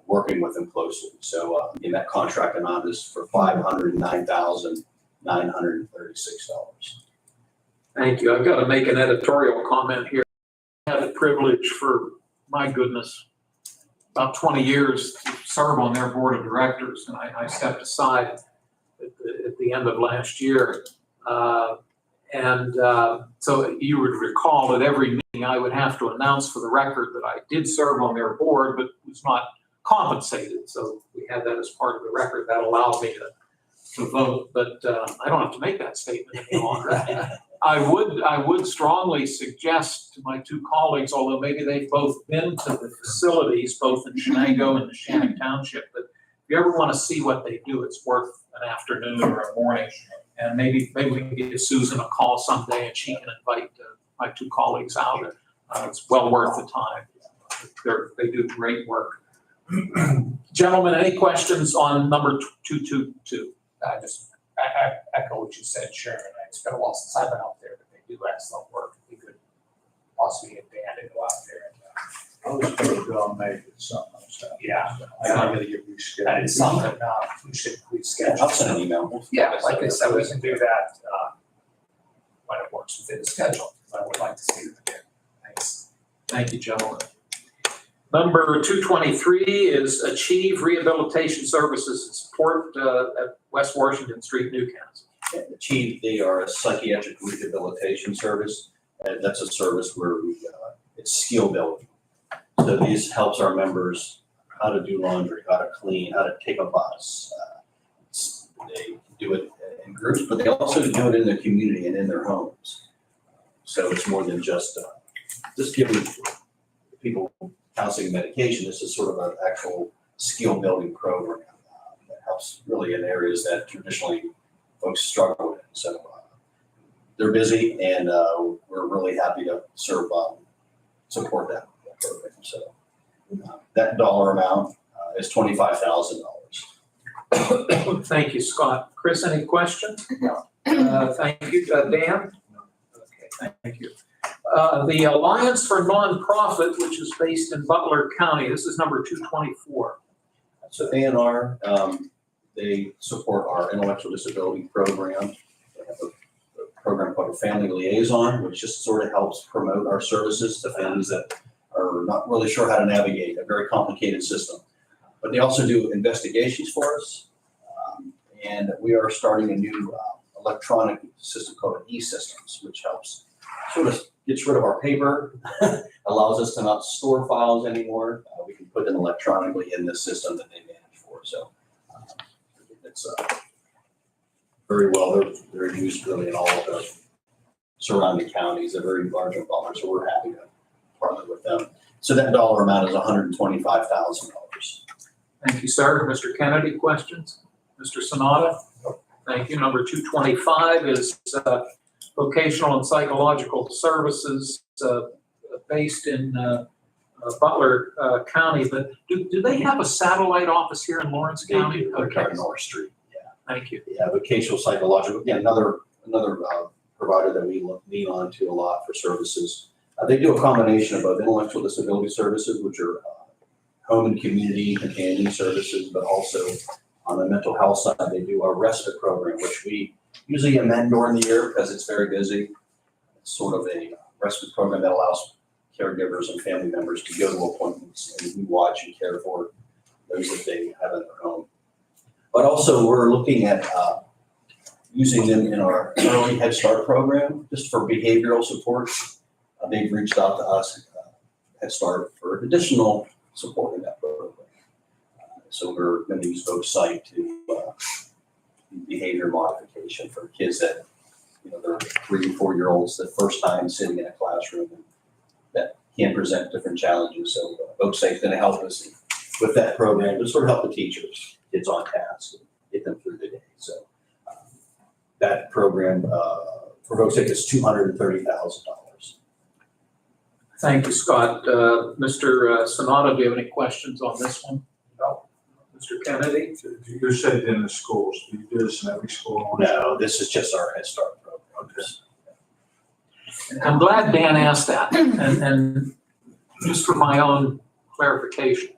working with them closely. So in that contract amount is for $509,936. Thank you. I've got to make an editorial comment here. I had the privilege for, my goodness, about 20 years to serve on their board of directors, and I stepped aside at the end of last year. So you would recall that every meeting I would have to announce for the record that I did serve on their board, but was not compensated. So we had that as part of the record. That allowed me to vote, but I don't have to make that statement any longer. I would strongly suggest to my two colleagues, although maybe they've both been to the facilities, both in Shenango and the Shannon Township, but if you ever want to see what they do, it's worth an afternoon or a morning. And maybe we can give Susan a call someday and she can invite my two colleagues out. It's well worth the time. They do great work. Gentlemen, any questions on number 222? I echo what you said, Sharon. It's been a while since I've been out there, but they do excellent work. We could possibly get Dan to go out there and, I was gonna go and make it something else. yeah. I'm not gonna get rescheduled. That is something, we should reschedule. I'll send an email. Yeah, like I said, we can do that, when it works within the schedule. I would like to see it again. Thanks. Thank you, gentlemen. Number 223 is Achieve Rehabilitation Services and Support at West Washington Street, Newcastle. Achieve, they are a psychiatric rehabilitation service, and that's a service where it's skill building. So this helps our members how to do laundry, how to clean, how to take a bus. They do it in groups, but they also do it in their community and in their homes. So it's more than just giving people counseling medication. This is sort of an actual skill building program that helps really in areas that traditionally folks struggle with. So they're busy, and we're really happy to support that program. So that dollar amount is $25,000. Thank you, Scott. Chris, any questions? No. Thank you. Dan? Okay, thank you. The Alliance for Nonprofit, which is based in Butler County, this is number 224. So A&R, they support our intellectual disability program. They have a program called a Family Liaison, which just sort of helps promote our services to families that are not really sure how to navigate a very complicated system. But they also do investigations for us. And we are starting a new electronic system called E-Systems, which helps sort of gets rid of our paper, allows us to not store files anymore. We can put them electronically in the system that they manage for. So it's very well. They're used really in all of the surrounding counties. They're very large and Butler, so we're happy to partner with them. So that dollar amount is $125,000. Thank you, sir. Mr. Kennedy, questions? Mr. Sanada? Thank you. Number 225 is Vocational and Psychological Services based in Butler County. But do they have a satellite office here in Lawrence County? Okay, North Street. Yeah. Thank you. Yeah, vocational psychological. Again, another provider that we lean on to a lot for services. They do a combination of both intellectual disability services, which are home and community companion services, but also on the mental health side, they do our respite program, which we usually amend during the year because it's very busy. It's sort of a respite program that allows caregivers and family members to go to appointments and we watch and care for those that they have in their home. But also we're looking at using them in our early Head Start program, just for behavioral support. They've reached out to us, Head Start, for additional support in that program. So we're going to use VoCSite to behavior modification for kids that, they're 3 and 4 year olds, the first time sitting in a classroom and that can present different challenges. So VoCSite is going to help us with that program to sort of help the teachers, kids on task, get get them through the day. So that program for Voc Tech is $230,000. Thank you, Scott. Mr. Sonata, do you have any questions on this one? No. Mr. Kennedy? You said in the schools, do you do this in every school? No, this is just our Head Start program. I'm glad Dan asked that, and just for my own clarification,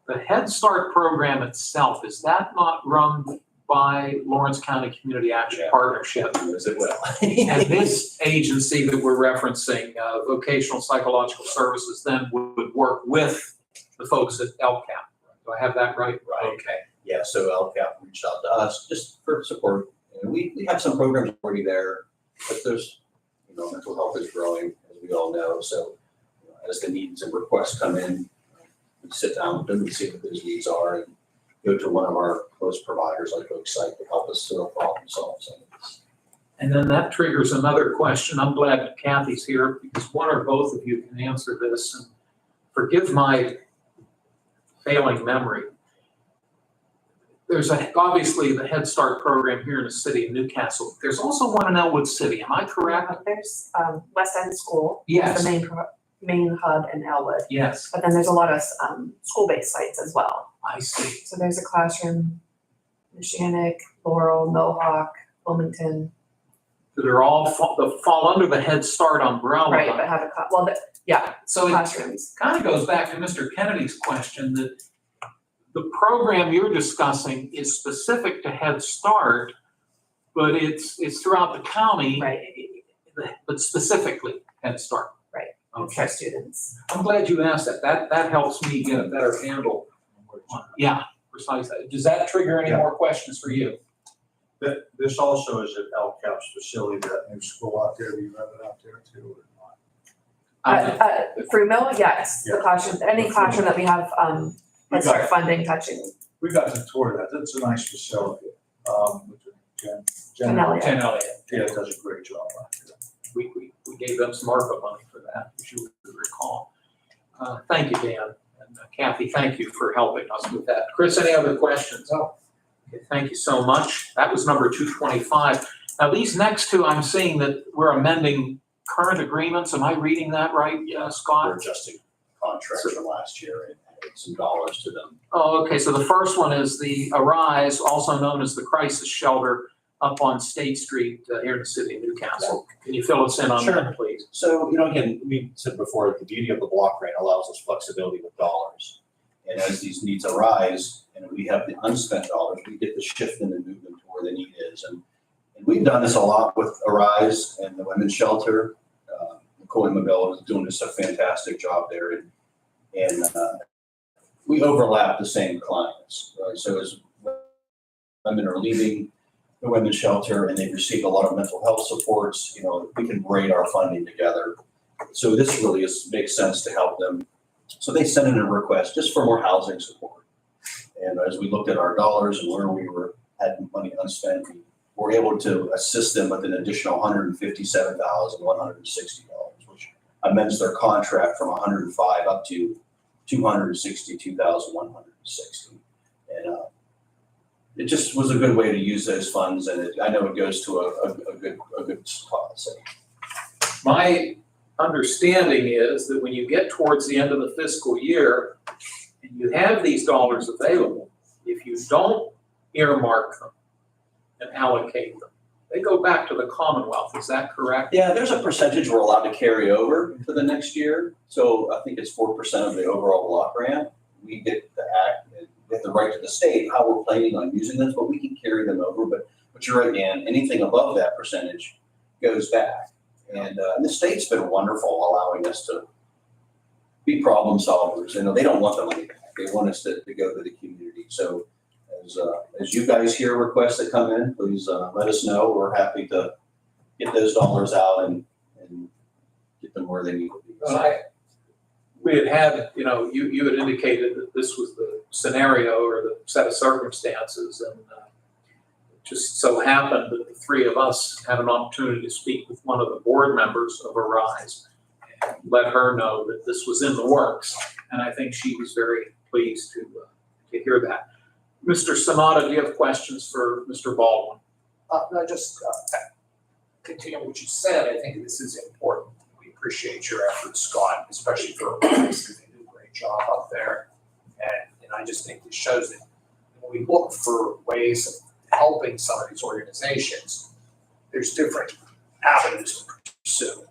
the Head Start program itself, is that not run by Lawrence County Community Action Partnership? Is it well? And this agency that we're referencing, Vocational Psychological Services, then would work with the folks at LCAP. Do I have that right? Right. Okay. Yeah, so LCAP reached out to us just for support. And we have some programs already there, but there's, mental health is growing, as we all know. So as the needs and requests come in, we sit down with them and see what those needs are and go to one of our close providers like Oakside to help us to problem solve some of this. And then that triggers another question. I'm glad Kathy's here because one or both of you can answer this. And forgive my failing memory. There's obviously the Head Start program here in the city of Newcastle. There's also one in Elwood City. Am I correct? There's West End School. Yes. The main hub in Elwood. Yes, But then there's a lot of school-based sites as well. I see. So there's a classroom, Neshannock, Laurel, Mohawk, Wilmington. They're all fall under the Head Start umbrella. Right, but have a, So it classrooms. kind of goes back to Mr. Kennedy's question that the program you're discussing is specific to Head Start, but it's throughout the county. Right. But specifically Head Start. Right. Okay. For students. I'm glad you asked that. That helps me get a better handle. Yeah, precisely. Does that trigger any more questions for you? This also is at LCAP's facility, that new school out there, do you have it out there too or not? Fruit Mill, yes, the Yeah. classroom, any classroom that we have, Head Start funding touching. We got to tour that, that's a nice facility. Jen Elliott. Jen Elliott. Yeah, does a great job out there. We gave them some ARPA money for that, as you would recall. Thank you, Dan. And Kathy, thank you for helping us with that. Chris, any other questions? Oh, okay, thank you so much. That was number 225. Now, these next two, I'm seeing that we're amending current agreements. Am I reading that right, Scott? We're adjusting contracts from last year and added some dollars to them. Oh, okay, so the first one is the Arise, also known as the Crisis Shelter up on State Street here in the city of Newcastle. Can you fill us in on that, please? So, again, we said before, the beauty of the block grant allows us flexibility with dollars. And as these needs arise and we have the unspent dollars, we get to shift them and move them to where the need is. And we've done this a lot with Arise and the women's shelter. Nicole Mabella is doing just a fantastic job there. And we overlap the same clients, right? So as women are leaving the women's shelter and they've received a lot of mental health supports, we can braid our funding together. So this really makes sense to help them. So they sent in a request just for more housing support. And as we looked at our dollars and where we had money unspent, we were able to assist them with an additional $157,160, which amends their contract from $105 up to $262,160. And it just was a good way to use those funds, and I know it goes to a good spot. So My understanding is that when you get towards the end of the fiscal year and you have these dollars available, if you don't earmark them and allocate them, they go back to the Commonwealth. Is that correct? yeah, there's a percentage we're allowed to carry over to the next year. So I think it's 4% of the overall block grant. We get the right to the state how we're planning on using this, but we can carry them over. But you're right, Dan, anything above that percentage goes back. And the state's been wonderful allowing us to be problem solvers. They don't want the money back. They want us to go to the community. So as you guys hear requests that come in, please let us know. We're happy to get those dollars out and get them where they need to be. We had, you had indicated that this was the scenario or the set of circumstances, and it just so happened that the three of us had an opportunity to speak with one of the board members of Arise and let her know that this was in the works, and I think she was very pleased to hear that. Mr. Sanada, do you have questions for Mr. Baldwin? No, just continue what you said. I think this is important. We appreciate your efforts, Scott, especially for Rise, because they do a great job up there. And I just think this shows that when we look for ways of helping some of these organizations, there's different avenues to pursue.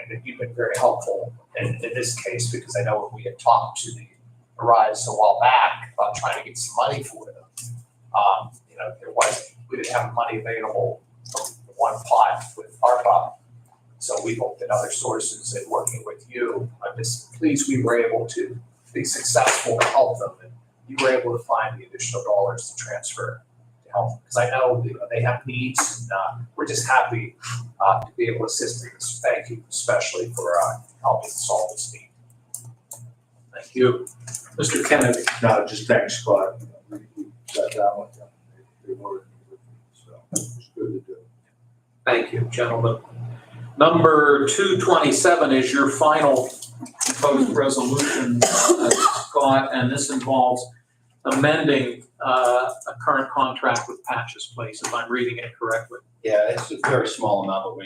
And you've been very helpful in this case, because I know when we had talked to the Rise a while back about trying to get some money for them, we didn't have money available from the one pot with ARPA. So we looked at other sources and working with you. I'm just pleased we were able to be successful to help them, and you were able to find the additional dollars to transfer to help them. Because I know they have needs, and we're just happy to be able to assist them. So thank you, especially for helping solve this need. Thank you. Mr. Kennedy? No, just thanks, Scott. We sat down with them. They were, so it's good to do. Thank you, gentlemen. Number 227 is your final proposed resolution, Scott, and this involves amending a current contract with Patches Place, if I'm reading it correctly. Yeah, it's a very small amount, but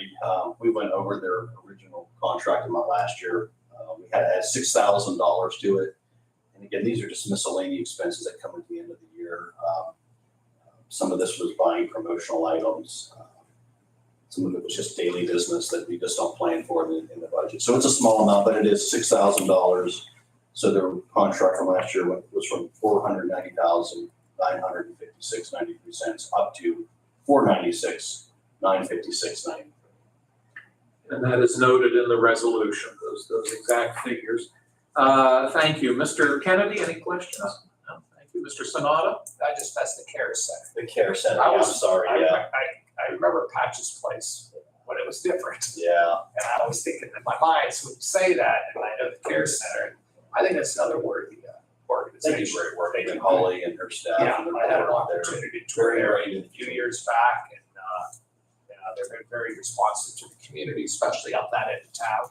we went over their original contract amount last year. We had to add $6,000 to it. And again, these are just miscellaneous expenses that come at the end of the year. Some of this was buying promotional items. Some of it was just daily business that we just don't plan for in the budget. So it's a small amount, but it is $6,000. So their contract from last year was from $490,956.93 up to $496,956.93. And that is noted in the resolution, those exact figures. Thank you. Mr. Kennedy, any questions? No. Thank you. Mr. Sanada? That's the care center. The care center, I yeah, I'm was- sorry, yeah. I remember Patch's Place when it was different. Yeah, And I was thinking in my mind, so would say that, and I know the care center, I think that's another worthy they organization. do great work. Nathan Holly and her staff. Yeah, and I had an they're opportunity to tour very there great. a few years back, and they've been very responsive to the community, especially up that end of town.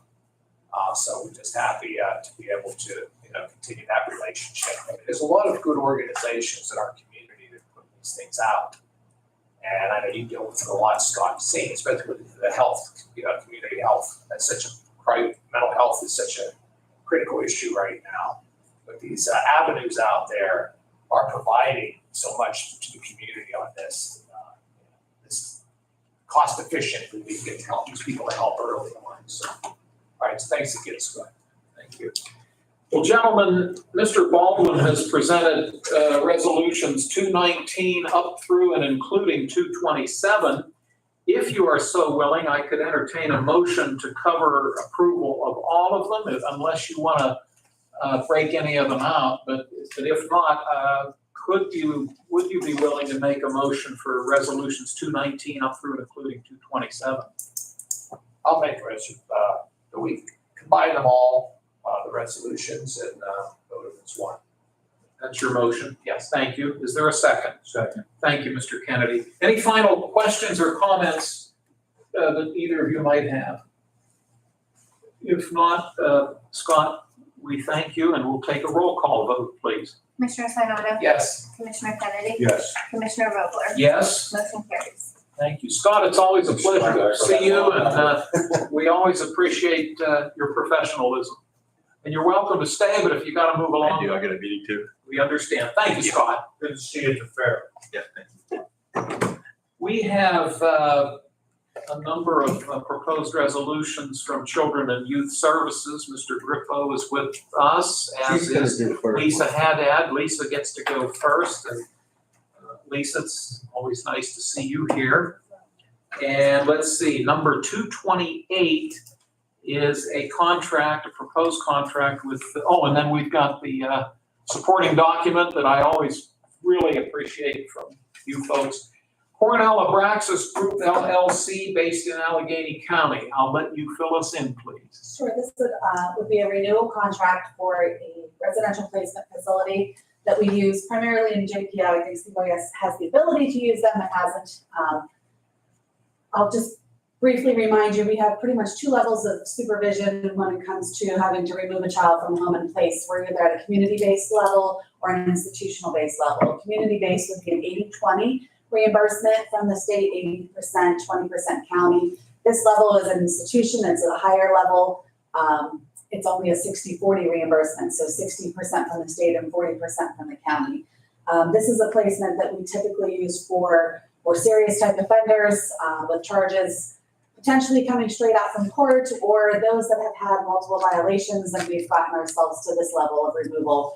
So we're just happy to be able to continue that relationship. I mean, there's a lot of good organizations in our community that put these things out, and I know you deal with it a lot, Scott, seeing especially with the health, community health. That's such mental health is such a critical issue right now. But these avenues out there are providing so much to the community on this. This cost efficient, we can get to help these people to help early on. So, all right, so thanks again, Scott. Thank you. Well, gentlemen, Mr. Baldwin has presented resolutions 219 up through and including 227. If you are so willing, I could entertain a motion to cover approval of all of them, unless you want to break any of them out. But if not, would you be willing to make a motion for resolutions 219 up through and including 227? I'll make a resolution that we combine them all, the resolutions, and vote as one. That's your motion? Yes. Thank you. Is there a second? Second. Thank you, Mr. Kennedy. Any final questions or comments that either of you might have? If not, Scott, we thank you, and we'll take a roll call vote, please. Commissioner Sinata? Yes. Commissioner Kennedy? Yes. Commissioner Vogler? Yes? Motion carries. Thank you. Scott, it's always a pleasure to see you, and we always appreciate your professionalism. And you're welcome to stay, but if you got to move along. I got a meeting too. We understand. Thank you, Scott. Good to see you at the fair. Yeah, thank you. We have a number of proposed resolutions from Children and Youth Services. Mr. Grifo is with us, as is Lisa Haddad. Lisa gets to go first. And Lisa, it's always nice to see you here. And let's see, number 228 is a contract, a proposed contract with, and then we've got the supporting document that I always really appreciate from you folks. Cornell Abraxas Group LLC based in Allegheny County. I'll let you fill us in, please. Sure, this would be a renewal contract for a residential placement facility that we use primarily in JPI. I think CYS has the ability to use them, it hasn't. I'll just briefly remind you, we have pretty much two levels of supervision when it comes to having to remove a child from home and place. We're either at a community-based level or an institutional-based level. Community-based would be an 80-20 reimbursement from the state, 80%, 20% county. This level is an institution, it's a higher level. It's only a 60-40 reimbursement, so 60% from the state and 40% from the county. This is a placement that we typically use for more serious type offenders with charges potentially coming straight out from court, or those that have had multiple violations and we've gotten ourselves to this level of removal.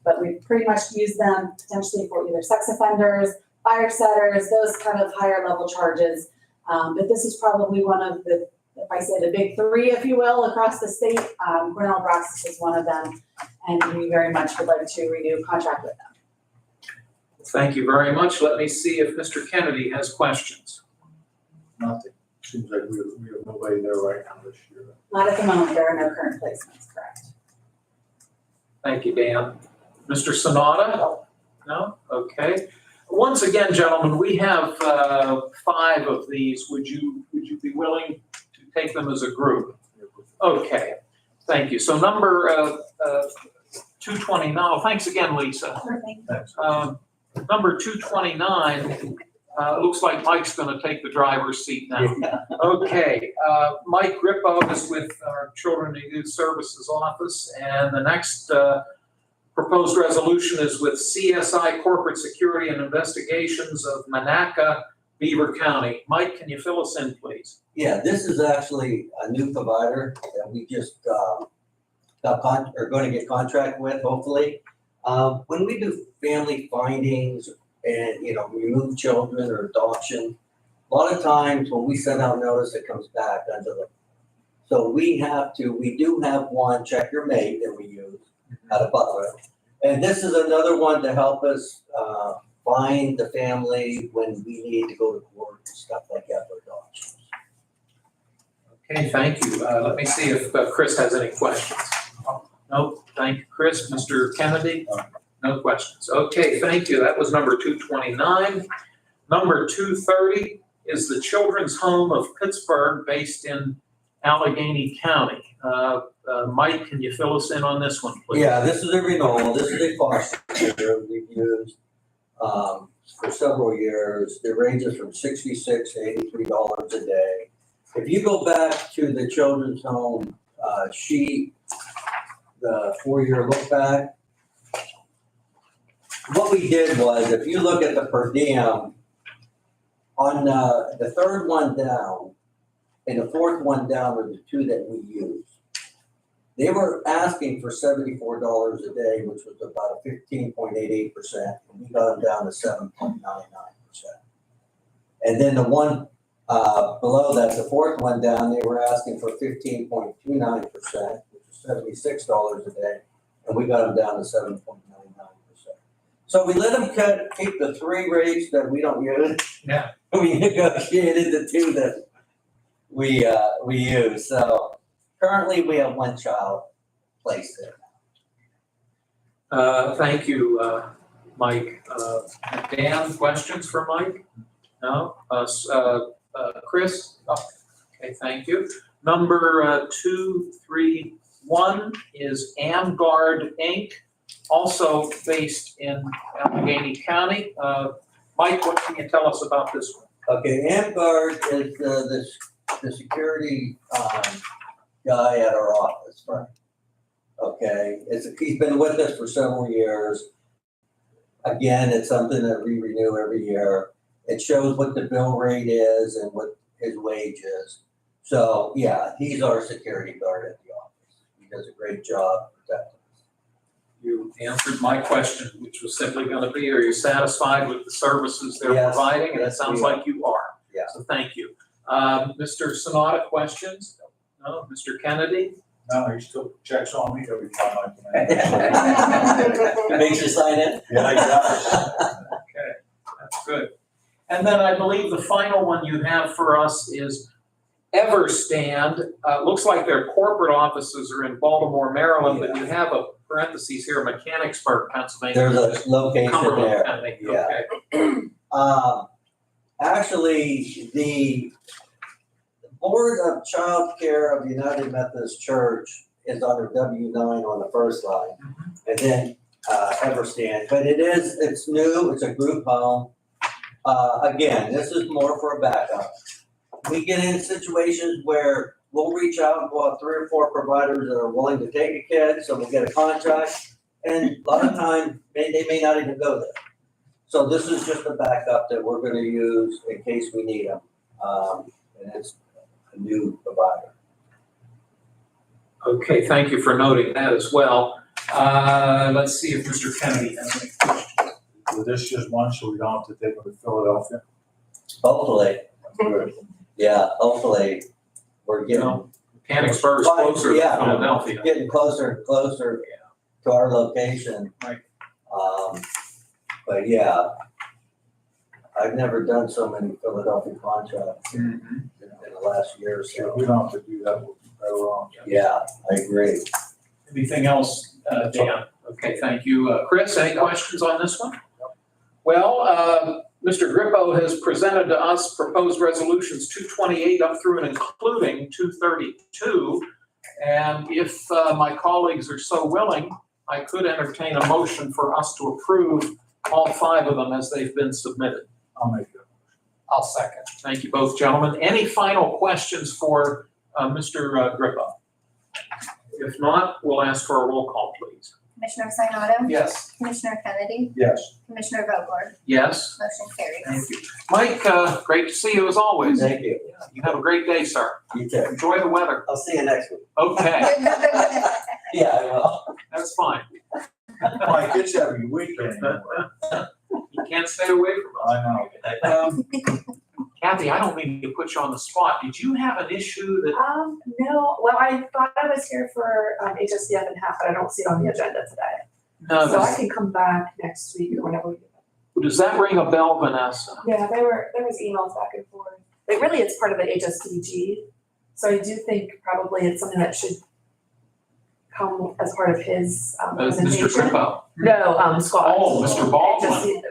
But we pretty much use them potentially for either sex offenders, fire setters, those kind of higher level charges. But this is probably one of the, if I say the big three, if you will, across the state. Cornell Broxis is one of them, and we very much would like to renew contract with them. Thank you very much. Let me see if Mr. Kennedy has questions. Nothing. Seems like we have nobody there right now this year. Not at the moment, there are no current placements, correct? Thank you, Dan. Mr. Sonata? No? Okay. Once again, gentlemen, we have 5 of these. Would you be willing to take them as a group? Okay. Thank you. So number 229. Oh, thanks again, Lisa. Thanks. Number 229, looks like Mike's going to take the driver's seat now. Okay, Mike Grippo is with our Children and Youth Services Office, and the next proposed resolution is with CSI Corporate Security and Investigations of Monaca, Beaver County. Mike, can you fill us in, please? Yeah, this is actually a new provider that we just are going to get contract with, hopefully. When we do family findings and, remove children or adoption, a lot of times when we send out notice, it comes back under the. So we do have one, Check Your Mate, that we use out of Butler. And this is another one to help us find the family when we need to go to court and stuff like that for adoption. Okay, thank you. Let me see if Chris has any questions. No, thank you, Chris. Mr. Kennedy? No questions. Okay, thank you. That was number 229. Number 230 is the Children's Home of Pittsburgh, based in Allegheny County. Mike, can you fill us in on this one, please? Yeah, this is a renewal. This is a foster care we've used for several years. It ranges from $66 to $83 a day. If you go back to the Children's Home sheet, the 4-year look back, what we did was, if you look at the per diem, on the third one down and the fourth one down are the 2 that we used. They were asking for $74 a day, which was about a 15.88%, and we got them down to 7.99%. And then the one below that, the fourth one down, they were asking for 15.29%, which is $76 a day, and we got them down to 7.99%. So we let them keep the 3 rates that we don't use. Yeah. We negotiated the 2 that we use. So currently we have 1 child placed there. Thank you, Mike. Dan, questions for Mike? No? Chris? Oh, okay, thank you. Number 231 is AmGuard Inc., also based in Allegheny County. Mike, what can you tell us about this one? Okay, AmGuard is the security guy at our office, right? Okay, he's been with us for several years. Again, it's something that we renew every year. It shows what the bill rate is and what his wage is. So yeah, he's our security guard at the office. He does a great job protecting us. You answered my question, which was simply going to be, are you satisfied with the services they're Yes, providing? And it yes, sounds we are. like you are. Yeah. So thank you. Mr. Sonata, questions? No? Mr. Kennedy? No, he still checks on me every time I come in. Makes you sign in? Yeah, exactly. Okay, that's good. And then I believe the final one you have for us is Everstand. Looks like their corporate offices are in Baltimore, Maryland, but you have a parentheses here, Mechanicsburg, Pennsylvania. There's a location Cumberland there. County. Yeah. Okay. Actually, Board of Child Care of the United Methodist Church is under W nine on the first line. And then, Everstand, but it's new, it's a group home. Again, this is more for a backup. We get in situations where we'll reach out and we'll have 3 or 4 providers that are willing to take a kid, so we'll get a contract. And a lot of time, they may not even go there. So this is just a backup that we're gonna use in case we need them. And it's a new provider. Okay, thank you for noting that as well. Let's see if Mr. Kennedy has any questions. So this just one, so we don't have to take them to Philadelphia? Hopefully, Good. yeah, hopefully, we're getting, Mechanicsburg is closer to Yeah. Philadelphia. getting closer and closer to our location. Right. But yeah, I've never done so many Philadelphia contracts in the last year or So so. if we don't have to do that, we'll be better off. Yeah, I agree. Anything else, Dan? Okay, thank you. Chris, any questions on this one? Well, Mr. Grippo has presented to us proposed resolutions 228 up through and including 232. And if my colleagues are so willing, I could entertain a motion for us to approve all 5 of them as they've been submitted. I'll make it. I'll second. Thank you both, gentlemen. Any final questions for Mr. Grippo? If not, we'll ask for a roll call, please. Commissioner Sinata? Yes. Commissioner Kennedy? Yes. Commissioner Vogler? Yes? Motion carries. Thank you. Mike, great to see you as always. Thank you. You have a great day, sir. You too. Enjoy the weather. I'll see you next week. Okay, Yeah, I will. that's fine. My kids every weekend. You can't stay away from us. I know. Kathy, I don't mean to put you on the spot. Did you have an issue that, No, well, I thought I was here for HSDF and half, but I don't see it on the agenda today. no, So I can come back next week or whenever we get back. does that ring a bell, Vanessa? Yeah, there was emails back and forth. But really, it's part of the HSDG. So I do think probably it's something that should come as part of his Mr. presentation. Grippo? No, Scott. Oh, Mr. Baldwin.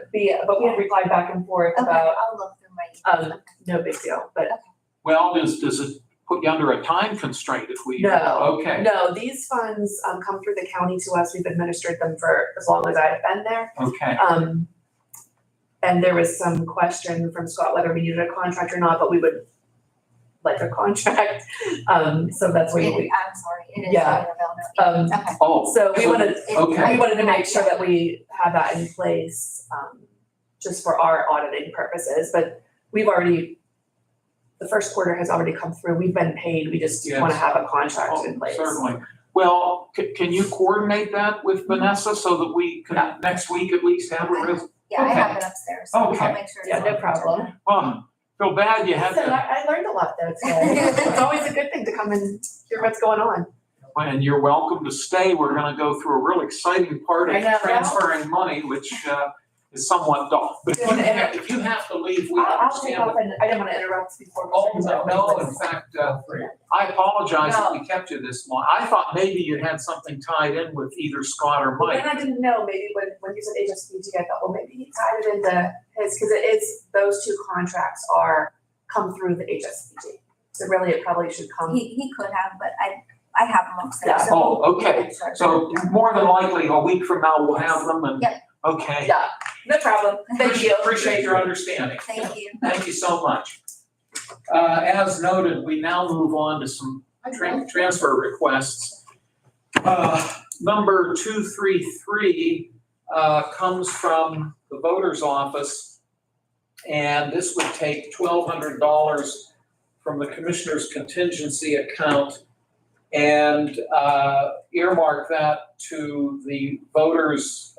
But we had replied back and forth Okay, about, I'll look through my. no big deal, but Well, does it put you under a time constraint if we? No. Okay, no, these funds come through the county to us. We've administered them for as long as I have been there. okay. And there was some question from Scott whether we needed a contract or not, but we would like a contract. So that's where we, I'm sorry, it is. Yeah. ringing a bell now. Okay. Oh, so we wanted, okay. we wanted to make sure that we had that in place, just for our auditing purposes, but we've already, the first quarter has already come through. We've been paid. We just want to Yes. have a contract in Oh, place. certainly. Well, can you coordinate that with Vanessa so that we can, next week at least have a Yeah, I Okay. have it upstairs, so I'll Okay. make sure. it's Yeah, on no the problem. agenda. Well, feel bad you had Listen, to, I learned a lot though today. It's always a good thing to come and hear what's going on. and you're welcome to stay. We're gonna go through a real exciting part I of know. transferring money, which is somewhat dull. But if you have to leave, we I'll take understand. off and I didn't want to interrupt before. Oh, no, in fact, I apologize if we kept you this long. I thought maybe you had something tied in with either Scott or Well, Mike. then I didn't know, maybe when you said HSBG, I thought, well, maybe he tied it into his, because it is, those 2 contracts come through the HSBG. So really, it probably should come. He could have, but I have them upstairs. Yeah. so Oh, we'll okay. make sure. So more than likely, a week from now, we'll have them and, Yep. okay. Yeah, no problem. Thank you. Appreciate your understanding. Thank you. Thank you so much. As noted, we now move on to some transfer requests. Number 233 comes from the voter's office, and this would take $1,200 from the commissioner's contingency account and earmark that to the voters'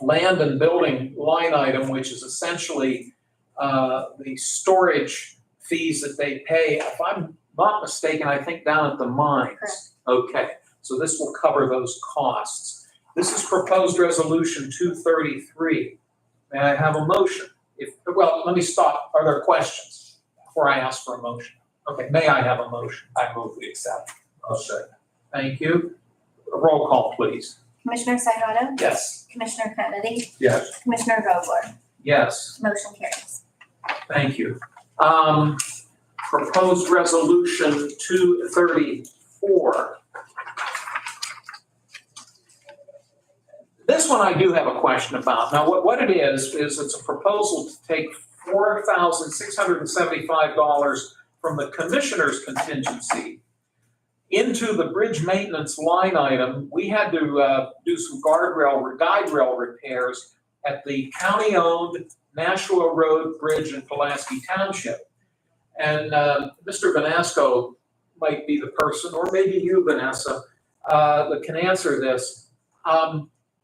land and building line item, which is essentially the storage fees that they pay. If I'm not mistaken, I think down at the mines. Correct. Okay, so this will cover those costs. This is proposed resolution 233. May I have a motion? Well, let me stop. Are there questions before I ask for a motion? Okay, may I have a motion? I move we accept. I'll second. Thank you. A roll call, please. Commissioner Sinata? Yes. Commissioner Kennedy? Yes. Commissioner Vogler? Yes. Motion carries. Thank you. proposed resolution 234. This one I do have a question about. Now, what it is it's a proposal to take $4,675 from the commissioner's contingency into the bridge maintenance line item. We had to do some guide rail repairs at the county-owned Nashua Road Bridge in Pulaski Township. And Mr. Vanasco might be the person, or maybe you, Vanessa, that can answer this.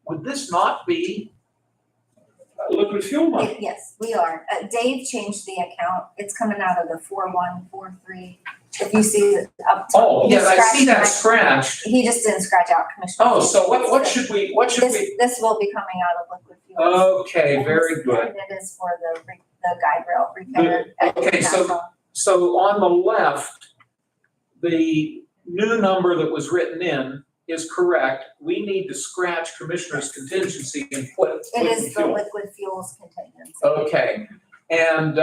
Would this not be liquid fuel money? Yes, we are. Dave changed the account. It's coming out of the 4143. If you see it up top. Oh, he yes, I see that scratched scratched. He just didn't scratch out Commissioner. Oh, so what should we? This will be coming out of liquid fuel. Okay, very good. And it is for the guide rail repair. Okay, so on the left, the new number that was written in is correct. We need to scratch commissioner's contingency and put It is the fuel. liquid fuels contingency. Okay, and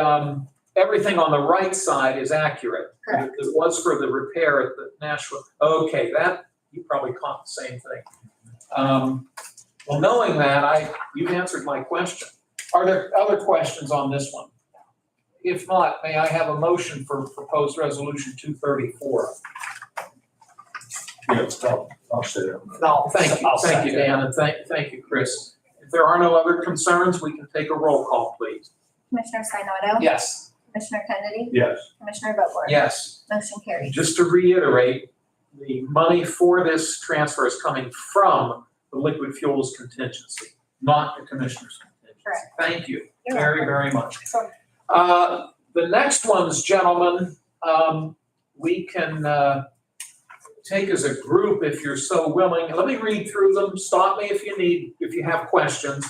everything on the right side is accurate. Correct. It was for the repair at the Nashua. Okay, that, you probably caught the same thing. Well, knowing that, you've answered my question. Are there other questions on this one? If not, may I have a motion for proposed resolution 234? Yes, I'll say that. No, thank you, I'll thank you, second. Dan, and thank you, Chris. If there are no other concerns, we can take a roll call, please. Commissioner Sinata? Yes. Commissioner Kennedy? Yes. Commissioner Vogler? Yes. Motion carries. Just to reiterate, the money for this transfer is coming from the liquid fuels contingency, not the commissioner's contingency. Correct. Thank you You're very, welcome. very much. Sure. The next ones, gentlemen, we can take as a group if you're so willing. Let me read through them. Stop me if you have questions.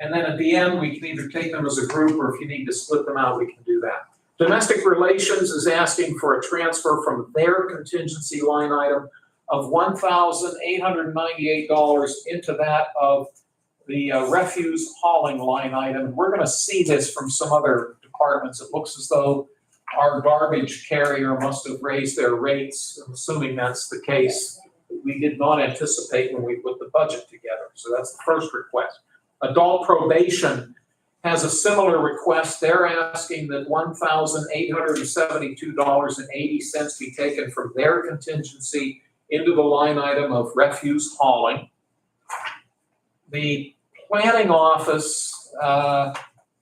And then at the end, we can either take them as a group, or if you need to split them out, we can do that. Domestic Relations is asking for a transfer from their contingency line item of $1,898 into that of the refuse hauling line item. We're gonna see this from some other departments. It looks as though our garbage carrier must have raised their rates. I'm assuming that's the case. We did not anticipate when we put the budget together. So that's the first request. Adult Probation has a similar request. They're asking that $1,872.80 be taken from their contingency into the line item of refuse hauling. The Planning Office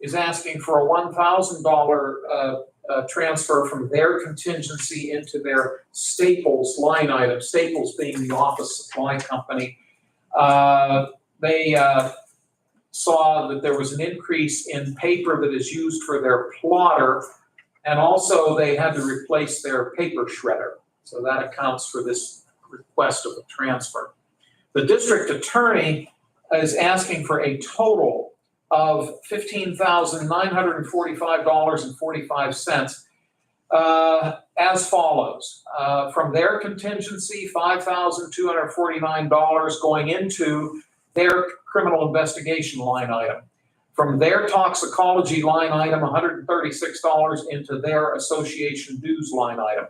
is asking for a $1,000 transfer from their contingency into their Staples line item, Staples being the office supply company. They saw that there was an increase in paper that is used for their plotter, and also they had to replace their paper shredder. So that accounts for this request of a transfer. The district attorney is asking for a total of $15,945.45 as follows. From their contingency, $5,249 going into their criminal investigation line item. From their toxicology line item, $136 into their association dues line item.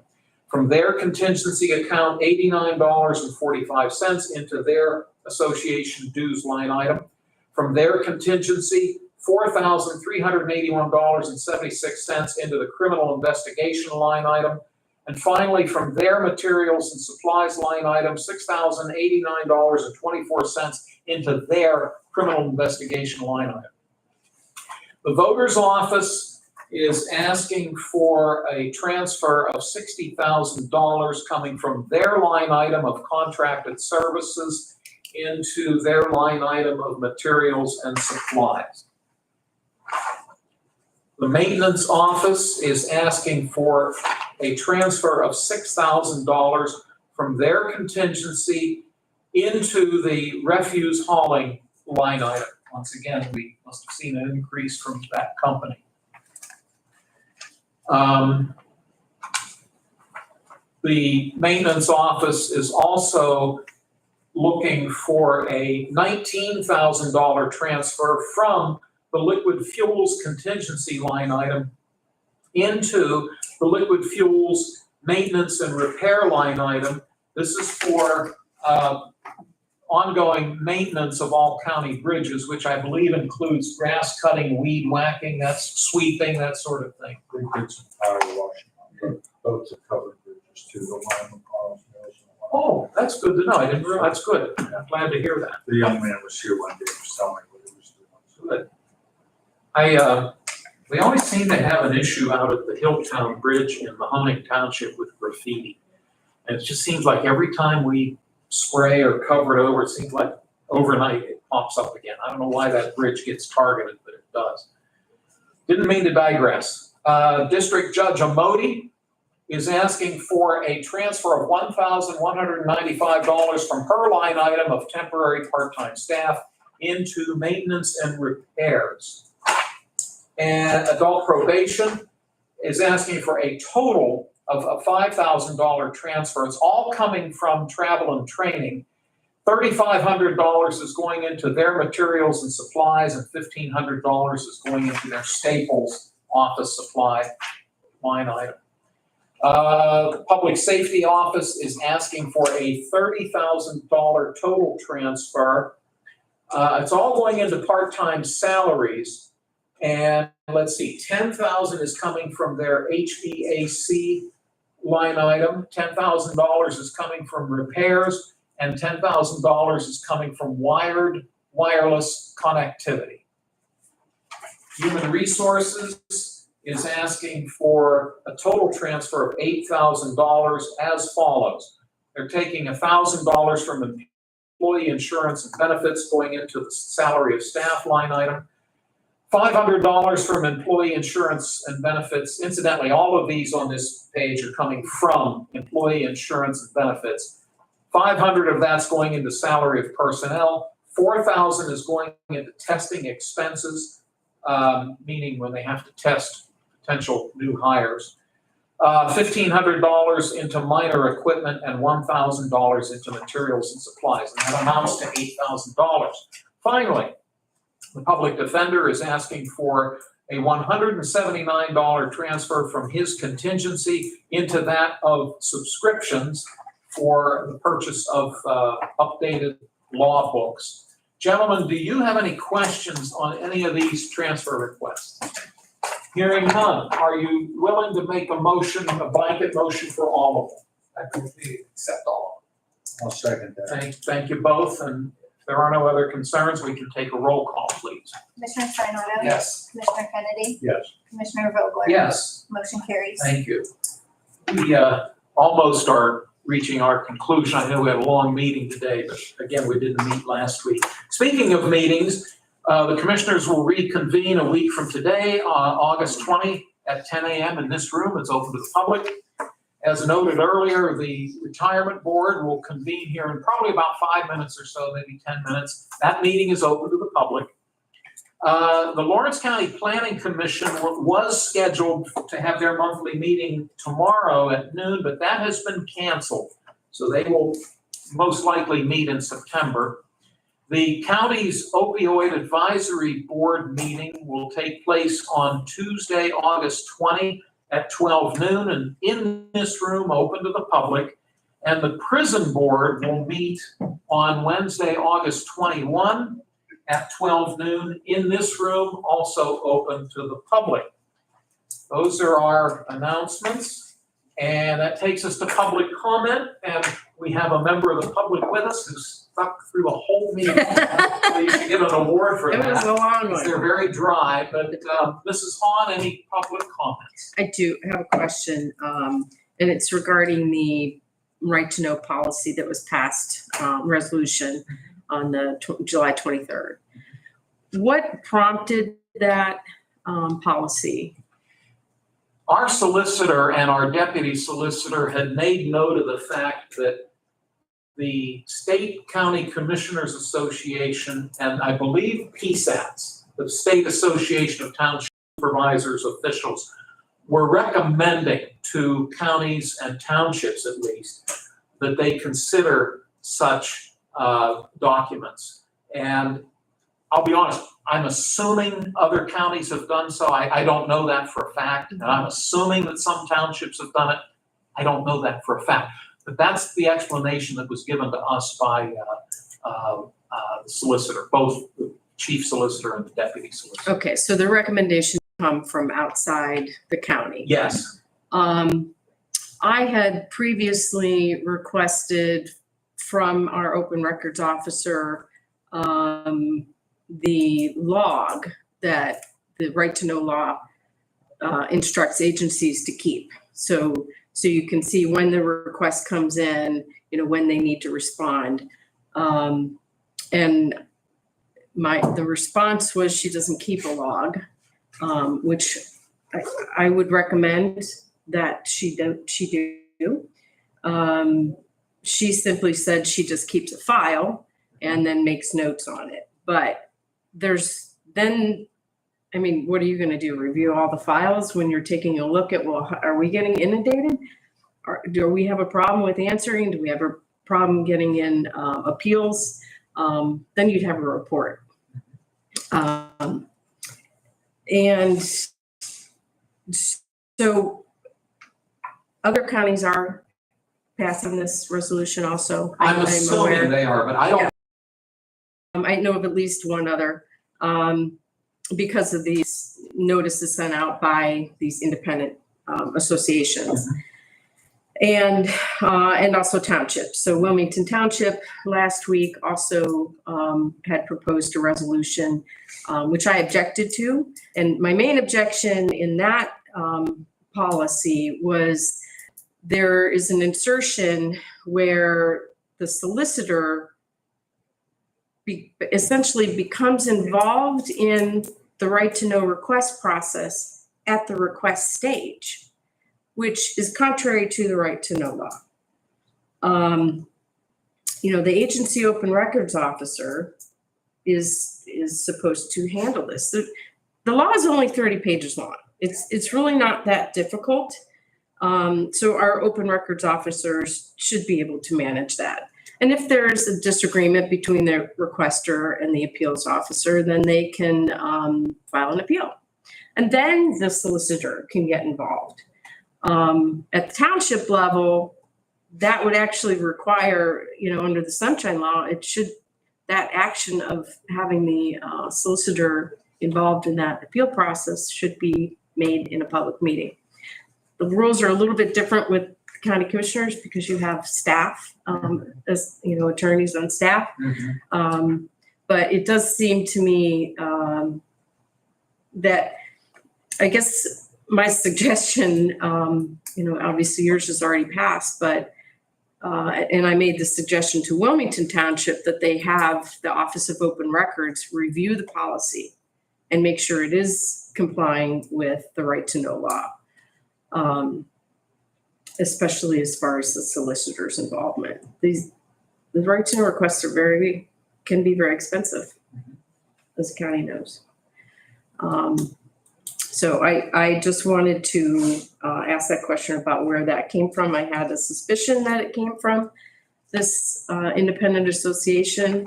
From their contingency account, $89.45 into their association dues line item. From their contingency, $4,381.76 into the criminal investigation line item. And finally, from their materials and supplies line item, $6,089.24 into their criminal investigation line item. The Voter's Office is asking for a transfer of $60,000 coming from their line item of contracted services into their line item of materials and supplies. The Maintenance Office is asking for a transfer of $6,000 from their contingency into the refuse hauling line item. Once again, we must have seen an increase from that company. The Maintenance Office is also looking for a $19,000 transfer from the liquid fuels contingency line item into the liquid fuels maintenance and repair line item. This is for ongoing maintenance of all county bridges, which I believe includes grass cutting, weed whacking, that's sweeping, that sort of thing. We did some power washing. Boats have covered bridges too, the one in Carl's Mills. Oh, that's good to know. I didn't realize, that's good. I'm glad to hear that. The young man was here one day, he was telling me what he was doing. Good. We always seem to have an issue out at the Hilltown Bridge in Mahoning Township with graffiti. And it just seems like every time we spray or cover it over, it seems like overnight it pops up again. I don't know why that bridge gets targeted, but it does. Didn't mean to digress. District Judge Amodi is asking for a transfer of $1,195 from her line item of temporary part-time staff into maintenance and repairs. And adult probation is asking for a total of a $5,000 transfer. It's all coming from travel and training. $3,500 is going into their materials and supplies, and $1,500 is going into their Staples office supply line item. The Public Safety Office is asking for a $30,000 total transfer. It's all going into part-time salaries. And let's see, $10,000 is coming from their HVAC line item, $10,000 is coming from repairs, and $10,000 is coming from wired wireless connectivity. Human Resources is asking for a total transfer of $8,000 as follows. They're taking $1,000 from employee insurance and benefits going into the salary of staff line item, $500 from employee insurance and benefits. Incidentally, all of these on this page are coming from employee insurance and benefits. 500 of that's going into salary of personnel. 4,000 is going into testing expenses, meaning when they have to test potential new hires. $1,500 into minor equipment and $1,000 into materials and supplies, and that amounts to $8,000. Finally, the public defender is asking for a $179 transfer from his contingency into that of subscriptions for the purchase of updated law books. Gentlemen, do you have any questions on any of these transfer requests? Hearing none, are you willing to make a motion, a blanket motion for all of them? I completely accept all I'll second that. Thank you both, and if there are no other concerns, we can take a roll call, please. Commissioner Sinata? of them. Yes. Commissioner Kennedy? Yes. Commissioner Vogler? Yes. Motion carries. Thank you. We almost are reaching our conclusion. I know we had a long meeting today, but again, we didn't meet last week. Speaking of meetings, the commissioners will reconvene a week from today on August 20 at 10 a.m. in this room. It's open to the public. As noted earlier, the retirement board will convene here in probably about 5 minutes or so, maybe 10 minutes. That meeting is open to the public. The Lawrence County Planning Commission was scheduled to have their monthly meeting tomorrow at noon, but that has been canceled. So they will most likely meet in September. The county's opioid advisory board meeting will take place on Tuesday, August 20 at 12 noon, and in this room, open to the public. And the prison board will meet on Wednesday, August 21 at 12 noon in this room, also open to the public. Those are our announcements, and that takes us to public comment, and we have a member of the public with us who's stuck through a whole meeting. So you should get an award for It was that. a long Because one. they're very dry, but Mrs. Hahn, any public comments? I do have a question, and it's regarding the right to know policy that was passed, resolution on the July 23rd. What prompted that policy? Our solicitor and our deputy solicitor had made note of the fact that the State County Commissioners Association, and I believe PSATs, the State Association of Township Supervisors Officials, were recommending to counties and townships at least that they consider such documents. And I'll be honest, I'm assuming other counties have done so. I don't know that for a fact. And I'm assuming that some townships have done it. I don't know that for a fact. But that's the explanation that was given to us by the solicitor, both the chief solicitor and the deputy solicitor. Okay, so the recommendations come from outside the county. Yes. I had previously requested from our open records officer, the log that the right to know law instructs agencies to keep. So you can see when the request comes in, when they need to respond. And the response was she doesn't keep a log, which I would recommend that she do. She simply said she just keeps a file and then makes notes on it. But what are you gonna do? Review all the files when you're taking a look at, well, are we getting inundated? Do we have a problem with answering? Do we have a problem getting in appeals? Then you'd have a report. And so other counties are passing this resolution also. I'm assuming aware. they are, but I don't. I know of at least one other, because of these notices sent out by these independent associations. And also townships. So Wilmington Township last week also had proposed a resolution, which I objected to. And my main objection in that policy was there is an insertion where the solicitor essentially becomes involved in the right to know request process at the request stage, which is contrary to the right to know law. The agency open records officer is supposed to handle this. The law is only 30 pages long. It's really not that difficult. So our open records officers should be able to manage that. And if there's a disagreement between the requester and the appeals officer, then they can file an appeal. And then the solicitor can get involved. At the township level, that would actually require, under the Sunshine Law, that action of having the solicitor involved in that appeal process should be made in a public meeting. The rules are a little bit different with county commissioners because you have staff, attorneys on staff. But it does seem to me that, I guess my suggestion, obviously yours has already passed, but, and I made the suggestion to Wilmington Township that they have the Office of Open Records review the policy and make sure it is complying with the right to know law. Especially as far as the solicitor's involvement. The right to know requests can be very expensive, as the county knows. So I just wanted to ask that question about where that came from. I had a suspicion that it came from this independent association.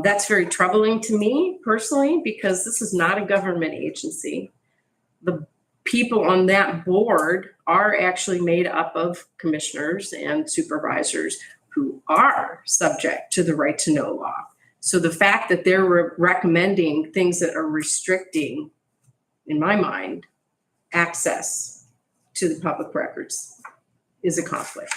That's very troubling to me personally, because this is not a government agency. The people on that board are actually made up of commissioners and supervisors who are subject to the right to know law. So the fact that they're recommending things that are restricting, in my mind, access to the public records is a conflict.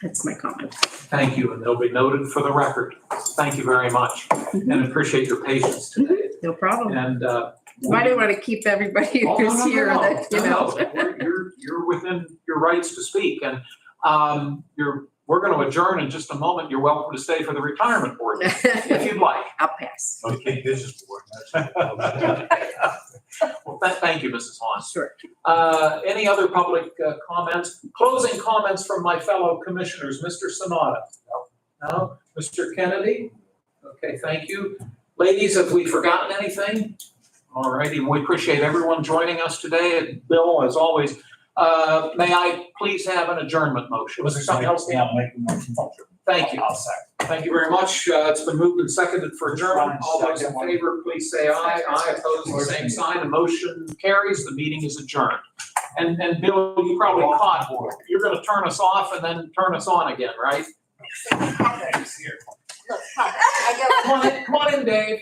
That's my comment. Thank you, and they'll be noted for the record. Thank you very much, and appreciate your patience today. No problem. And I don't want to keep everybody Oh, who's here that, no. You're within your rights to speak, and we're going to adjourn in just a moment. You're welcome to stay for the retirement board if you'd like. I'll pass. Okay, this is board. Well, thank you, Mrs. Hahn. Sure. Any other public comments? Closing comments from my fellow commissioners, Mr. Sanada? No? Mr. Kennedy? Okay, thank you. Ladies, have we forgotten anything? All righty, we appreciate everyone joining us today. And Bill, as always, may I please have an adjournment motion? Was there something else? Yeah, I'll make a motion. Thank you. I'll second. Thank you very much. It's been moved and seconded for adjournment. All those in favor, please say aye. Aye, opposed, the same sign. The motion carries. The meeting is adjourned. And Bill, you probably caught, you're gonna turn us off and then turn us on again, right? Thanks, here. Look, I go. Come on in, Dave.